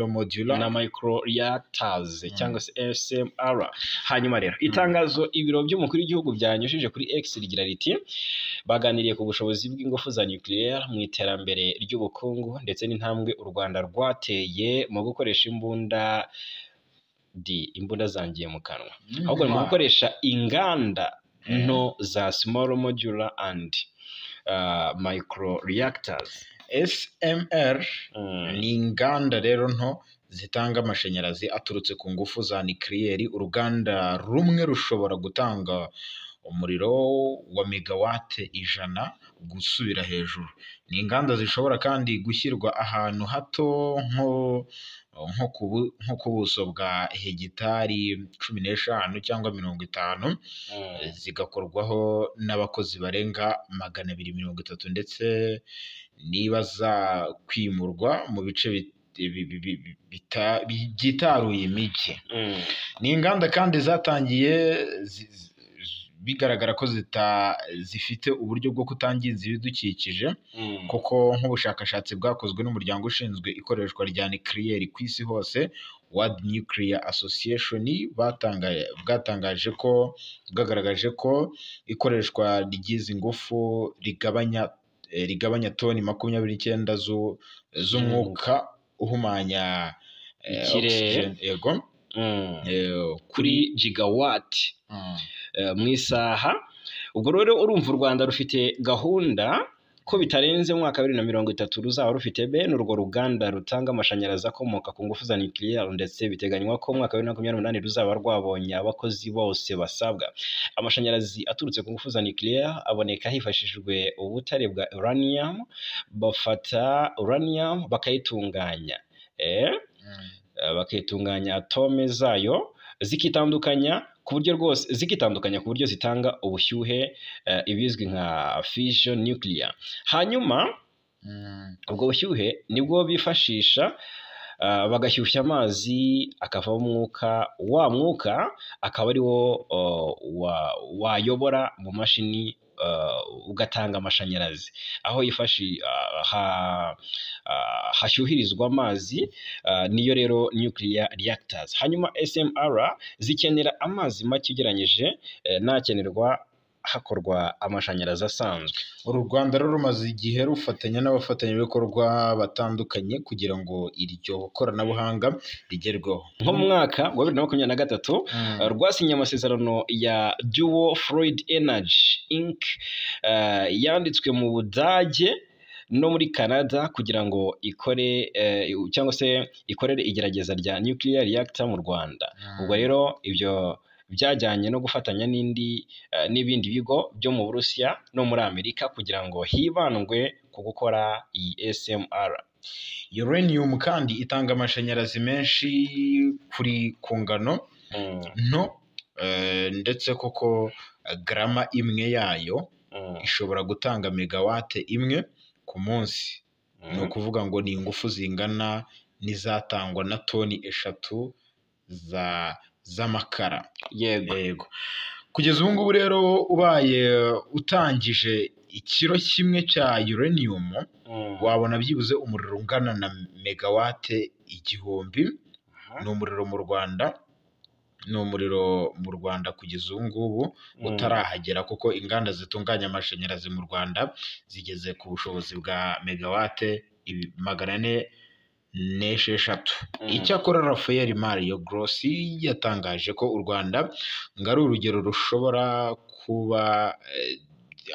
modular na micro reactors cyangwa se SMR. Hanyuma rero itangazo ibiro by'umukuru w'igihugu byanyujije kuri X rigira riti baganiriye ku bushobozi bw'ingufu za nuclear mu iterambere ry'ubukungu ndetse n'intambwe u Rwanda rwateye mu gukoresha imbunda zangiye mu kanwa, ahubwo mu gukoresha inganda nto za small modular and micro reactors. SMR ni inganda rero nto zitanga amashanyarazi aturutse ku ngufu za nuclear. Uruganda rumwe rushobora gutanga umuriro wa megawate 100 gusubira hejuru. Ni inganda zishobora kandi gushyirwa ahantu hato nko ku buso bwa hegitari 15 cyangwa 50, zigakorwaho n'abakozi barenga 230 ndetse niba za kwimurwa mu bice byitaruye imijyi. Ni inganda kandi zatangiye bigaragara ko zifite uburyo bwo kutangiza ibidukikije, kuko nk'ubushakashatsi bwakozwe n'umuryango ushinzwe ikoreshwa rya nuclear ku isi hose, World Nuclear Association, bwagaragaje ko ikoreshwa ry'izi ngufu rigabanya toni 29 z'umwuka uhumanya ikirere kuri gigawati mu isaha. Ubwo rero urumva u Rwanda rufite gahunda ko bitarenze mu mwaka 2030 ruzaba rufite bene urwo ruganda rutanga amashanyarazi akomoka ku ngufu za nuclear, ndetse biteganywa ko mu mwaka 2028 ruzaba rwabonye abakozi bose basabwa. Amashanyarazi aturutse ku ngufu za nuclear aboneka hifashishijwe ubutare bwa uranium. Bafata uranium bakayitunganya atome zayo zikitandukanya ku buryo zitanga ubushyuhe, ibizwi nka fission nuclear. Hanyuma ubwo bushyuhe nibwo bifashisha bagashyushya amazi akavamo umwuka, wa mwuka akaba ari wo wayobora mu mashini ugatanga amashanyarazi, aho hashyuhirizwa amazi, niyo rero nuclear reactors. Hanyuma SMR zikenera amazi make ugereranyije n'akenerwa hakorwa amashanyarazi asanzwe. uru Rwanda rero rumaze igihe rufatanya n'abafatanyabikorwa batandukanye kugira ngo iryo koranabuhanga rigerweho. Nko mu mwaka wa 2023 rwasinye amasezerano ya Dual Fluid Energy Inc. Yanditswe mu Budage no muri Canada kugira ngo ikore cyangwa se ikorere igerageza rya nuclear reactor mu Rwanda. Ubwo rero ibyo byajyanye no gufatanya n'ibindi bigo byo mu Burusiya no muri Amerika kugira ngo hibandwe ku gukora iyi SMR. Uranium kandi itanga amashanyarazi menshi ku ngano nto, ndetse koko grama imwe yayo ishobora gutanga megawate imwe ku munsi. Ni ukuvuga ngo ni ingufu zingana n'izatangwa na toni 3 z'amakara. Yego. Kugeza ubu ngubu rero ubaye utangije ikiro kimwe cya uranium wabona byibuze umuriro ungana na megawate 1000. Ni umuriro mu Rwanda kugeza ubu ngubu utarahagera, kuko inganda zitunganya amashanyarazi mu Rwanda zigeze ku bushobozi bwa megawate 446. Icyakora Rafael Mario Grossi yatangaje ko u Rwanda ngo ari urugero rushobora kuba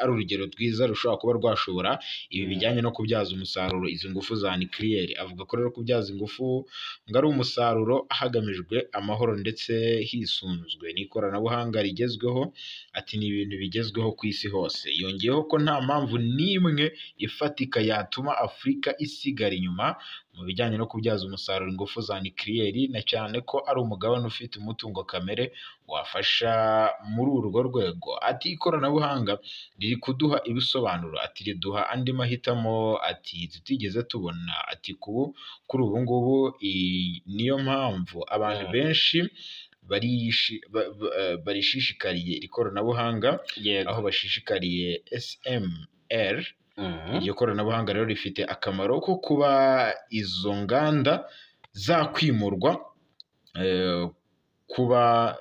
ari urugero rwiza rushobora kuba rwashobora ibi bijyanye no kubyaza umusaruro izi ngufu za nuclear. Avuga ko rero kubyaza ingufu ngo ari umusaruro hagamijwe amahoro ndetse hisunzwe n'ikoranabuhanga rigezweho. Ati ni ibintu bigezweho ku isi hose. Yongeyeho ko nta mpamvu n'imwe ifatika yatuma Afurika isigara inyuma mu bijyanye no kubyaza umusaruro ingufu za nuclear, na cyane ko ari umugabane ufite umutungo kamere wafasha muri urwo rwego. Ati ikoranabuhanga riri kuduha ibisobanuro, ati riduha andi mahitamo, ati tutigeze tubona. Ati kuri ubu ngubu niyo mpamvu abantu benshi barishishikariye iri koranabuhanga, aho bashishikariye SMR. Iryo koranabuhanga rero rifite akamaro ko kuba izo nganda zakwimurwa, kuba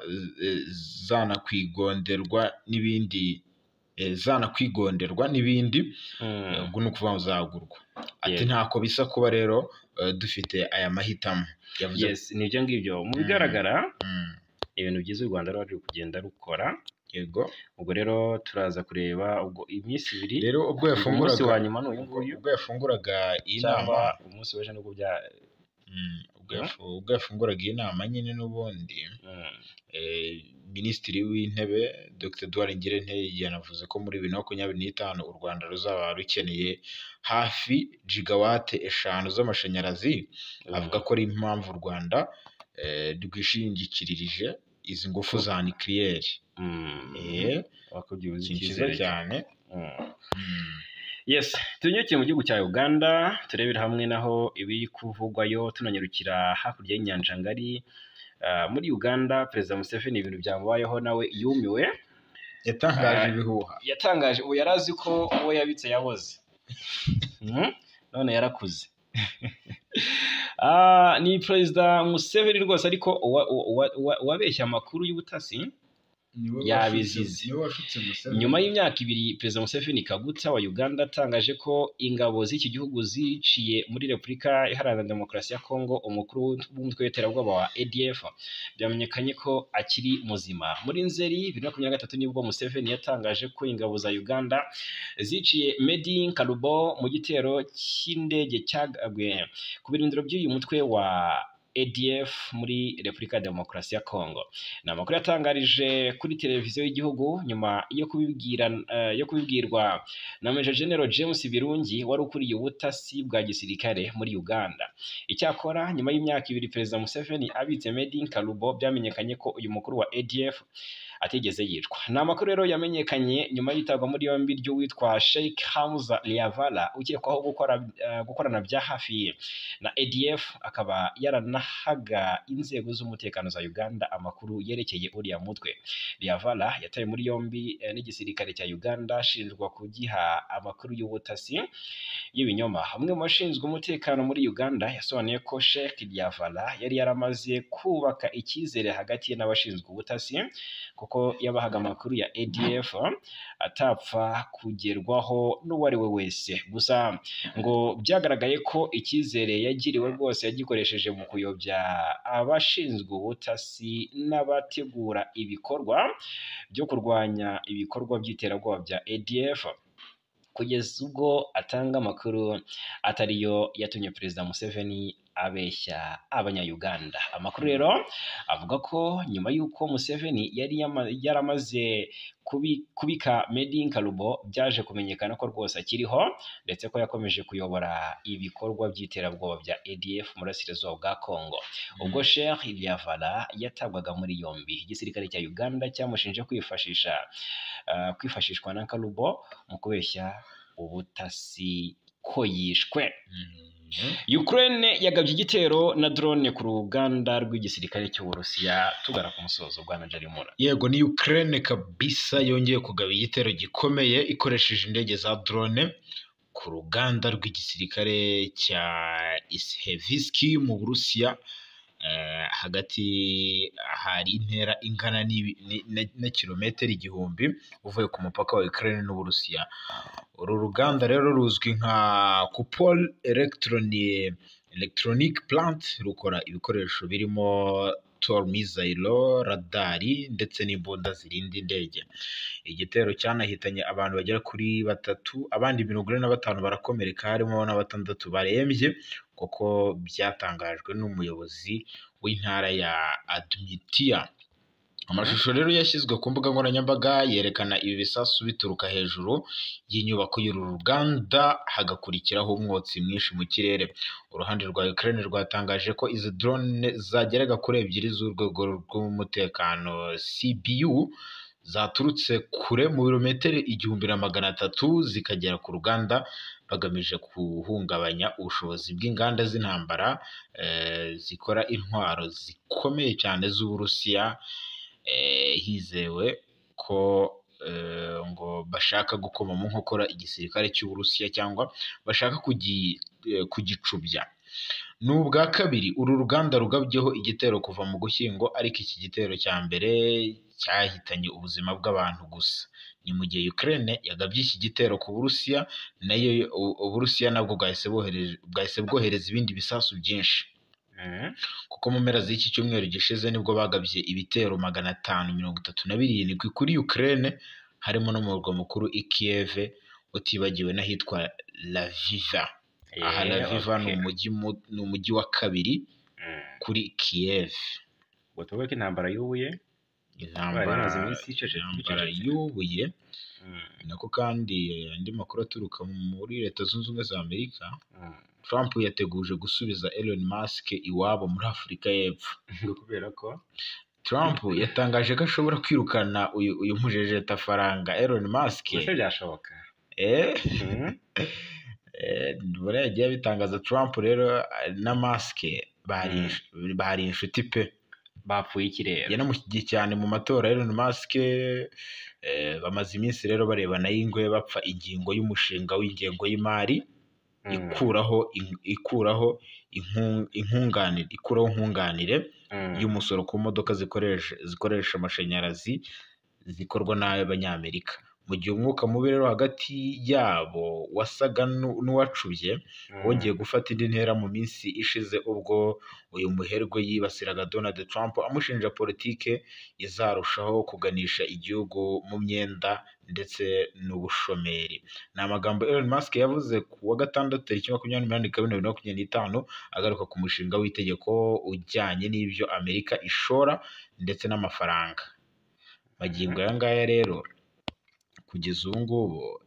zanakwigonderwa n'ibindi, ubwo ni ukuvuga ngo zagurwa. Ati ntako bisa kuba rero dufite aya mahitamo. Yes, ni ibyo ngibyo mu bigaragara ibintu byiza u Rwanda ruri kugenda rukora. Yego. Ubwo rero turaza kureba ubwo iminsi 2 rero ubwo yafunguraga inama, umunsi w'ejo nubwo bya ubwo yafunguraga inama nyine n'ubundi Minisitiri w'Intebe Dr Edouard Ngirente yanavuze ko muri 2025 u Rwanda ruzaba rukeneye hafi gigawate 5 z'amashanyarazi. Avuga ko ari impamvu u Rwanda rwishingikirije izi ngufu za nuclear. Cyiza cyane. Yes, tunyukiye mu gihugu cya Uganda turebera hamwe naho ibiri kuvugwayo, tunanyarukira hakurya y'inyanja ngari. Muri Uganda Perezida Museveni ibintu byamubayeho nawe yumiwe, yatangaje ibihuha. Yatangaje ubu yarazi ko uwo yabitse yaboze none yarakuze. Ni Perezida Museveni rwose, ariko wabeshya amakuru y'ubutasi yabizize. Nyuma y'imyaka 2 Perezida Museveni Kaguta wa Uganda atangaje ko ingabo z'iki gihugu ziciye muri Repubulika Iharanira Demokarasi ya Kongo umukuru w'umutwe w'iterabwoba wa ADF, byamenyekanye ko akiri muzima. Muri Nzeri 2023 nibwo Museveni yatangaje ko ingabo za Uganda ziciye Medi Kalubo mu gitero cy'indege cyagabwe ku birindiro by'uyu mutwe wa ADF muri Repubulika ya Demokarasi ya Kongo. Ni amakuru yatangarije kuri televiziyo y'igihugu nyuma yo kubibwirwa na Major General James Birungi wari ukuriye ubutasi bwa gisirikare muri Uganda. Icyakora nyuma y'imyaka 2 Perezida Museveni abitse Medi Kalubo, byamenyekanye ko uyu mukuru wa ADF atigeze yicwa. Ni amakuru rero yamenyekanye nyuma y'itabwa muri yombi ry'uwitwa Sheikh Hamza Liavala ukekwaho gukorana bya hafi na ADF, akaba yaranahaga inzego z'umutekano za Uganda amakuru yerekeye uriya mutwe. Liavala yatawe muri yombi n'igisirikare cya Uganda ashinjwa kugiha amakuru y'ubutasi y'ibinyoma. Umwe mu bashinzwe umutekano muri Uganda yasobanuye ko Sheikh Liavala yari yaramaze kubaka icyizere hagati ye n'abashinzwe ubutasi, kuko yabahaga amakuru ya ADF atapfa kugerwaho n'uwo ari we wese. Gusa ngo byagaragaye ko icyizere yagiriwe rwose yagikoresheje mu kuyobya abashinzwe ubutasi n'abategura ibikorwa byo kurwanya ibikorwa by'iterabwoba bya ADF, kugeza ubwo atanga amakuru atariyo yatumye Perezida Museveni abeshya abanya-Uganda. Amakuru rero avuga ko nyuma y'uko Museveni yari yaramaze kubika Medi Nkalubo, byaje kumenyekana ko rwose akiriho, ndetse ko yakomeje kuyobora ibikorwa by'iterabwoba bya ADF mu burasirazuba bwa Congo. Ubwo Sheikh Liavala yatabwaga muri yombi, igisirikare cya Uganda cyamushinje kwifashishwa na Nkalubo mu kubeshya ubutasi ko yishwe. Ukraine yagabye igitero na drone ku ruganda rw'igisirikare cy'Uburusiya. Tugana ku musozo bwa Najarimura. Yego, ni Ukraine kabisa yongeye kugaba igitero gikomeye ikoresheje indege za drone ku ruganda rw'igisirikare cya Ishevisky mu Burusiya. Hagati hari intera ingana na kilometero 1000 uvuye ku mupaka wa Ukraine n'Uburusiya. Uru ruganda rero ruzwi nka Kupol Electronic Plant, rukora ibikoresho birimo Tor missile, radari ndetse n'imbunda zirinda indege. Igitero cyanahitanye abantu bagera kuri 3, abandi 45 barakomereka, harimo na 6 barembye, kuko byatangajwe n'umuyobozi w'intara ya Admytsia. Amashusho rero yashyizwe ku mbuga nkoranyambaga yerekana ibi bisasu bituruka hejuru y'inyubako y'uru ruganda, hagakurikiraho umwotsi mwinshi mu kirere. Uruhande rwa Ukraine rwatangaje ko izi drone zageraga kuri 2 z'urwego rw'umutekano CBU zaturutse kure mu birometero 1300 zikagera ku ruganda, bagamije guhungabanya ubushobozi bw'inganda z'intambara zikora intwaro zikomeye cyane z'Uburusiya. Hizewe ko ngo bashaka gukoma mu nkokora igisirikare cy'Uburusiya cyangwa bashaka kugicubya. Ni ubwa kabiri uru ruganda rugabyeho igitero kuva mu Gushyingo, ariko iki gitero cya mbere cyahitanye ubuzima bw'abantu gusa. Ni mu gihe Ukraine yagabye iki gitero ku Burusiya, nayo Uburusiya nabwo bwahise bwohereza ibindi bisasu byinshi. Kuko mu mpera z'iki cyumweru gishize nibwo bagabye ibitero 537 kuri Ukraine, harimo no mu murwa mukuru i Kiev, utibagiwe n'ahitwa Lviv. Aha Lviv ni umujyi wa kabiri kuri Kiev. Tuvuge ko intambara yubuye, intambara yubuye. Nako kandi andi makuru aturuka muri Leta Zunze Ubumwe za Amerika, Trump yateguje gusubiza Elon Musk iwabo muri Afurika y'Epfo. Kubera ko Trump yatangaje ko ashobora kwirukana uyu mujejetafaranga Elon Musk. Ese byashoboka? Buriya yagiye bitangaza. Trump rero na Musk bari inshuti pe. Bapfuye ikirere. Yanamushyigikiye cyane mu matora. Elon Musk bamaze iminsi rero barebana y'ingwe, bapfa ingingo y'umushinga w'ingengo y'imari ikuraho inkunganire y'umusoro ku modoka zikoresha amashanyarazi zikorwa n'Abanyamerika. Mu gihe umwuka mubi rero hagati yabo wasaga n'uwacubye, wongeye gufata indi ntera mu minsi ishize, ubwo uyu muherwe yibasiraga Donald Trump amushinja politike izarushaho kuganisha igihugu mu myenda ndetse n'ubushomeri. Ni amagambo Elon Musk yavuze ku wa Gatandatu tariki 28/2025 agaruka ku mushinga w'itegeko ujyanye n'ibyo Amerika ishora ndetse n'amafaranga. Magingo aya ngaya rero, kugeza ubu ngubu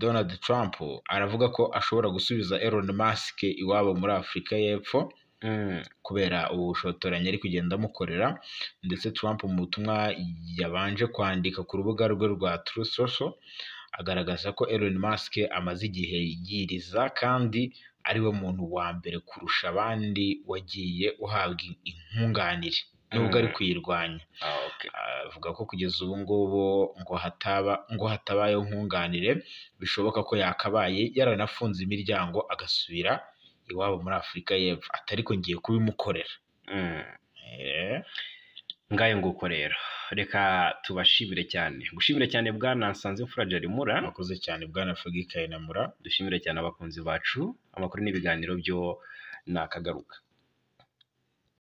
Donald Trump aravuga ko ashobora gusubiza Elon Musk iwabo muri Afurika y'Epfo, kubera ubushotoranyi ari kugenda amukorera, ndetse Trump mu butumwa yabanje kwandika ku rubuga rwe rwa Truth Social agaragaza ko Elon Musk amaze igihe yiriza kandi ariwe muntu wa mbere kurusha abandi wagiye uhabwa inkunganire nubwo ari kuyirwanya. Avuga ko kugeza ubu ngubu ngo hatabayeho nkunganire bishoboka ko yakabaye yaranafunze imiryango agasubira iwabo muri Afurika y'Epfo, atari ko ngiye kubimukorera. Ngayo nguko rero, reka tubashimire cyane, gushimire cyane bwana Nsanzimfura Jarimura, akoze cyane bwana Fagi Kayinamura, dushimire cyane abakunzi bacu, amakuru n'ibiganiro byo nakagaruka.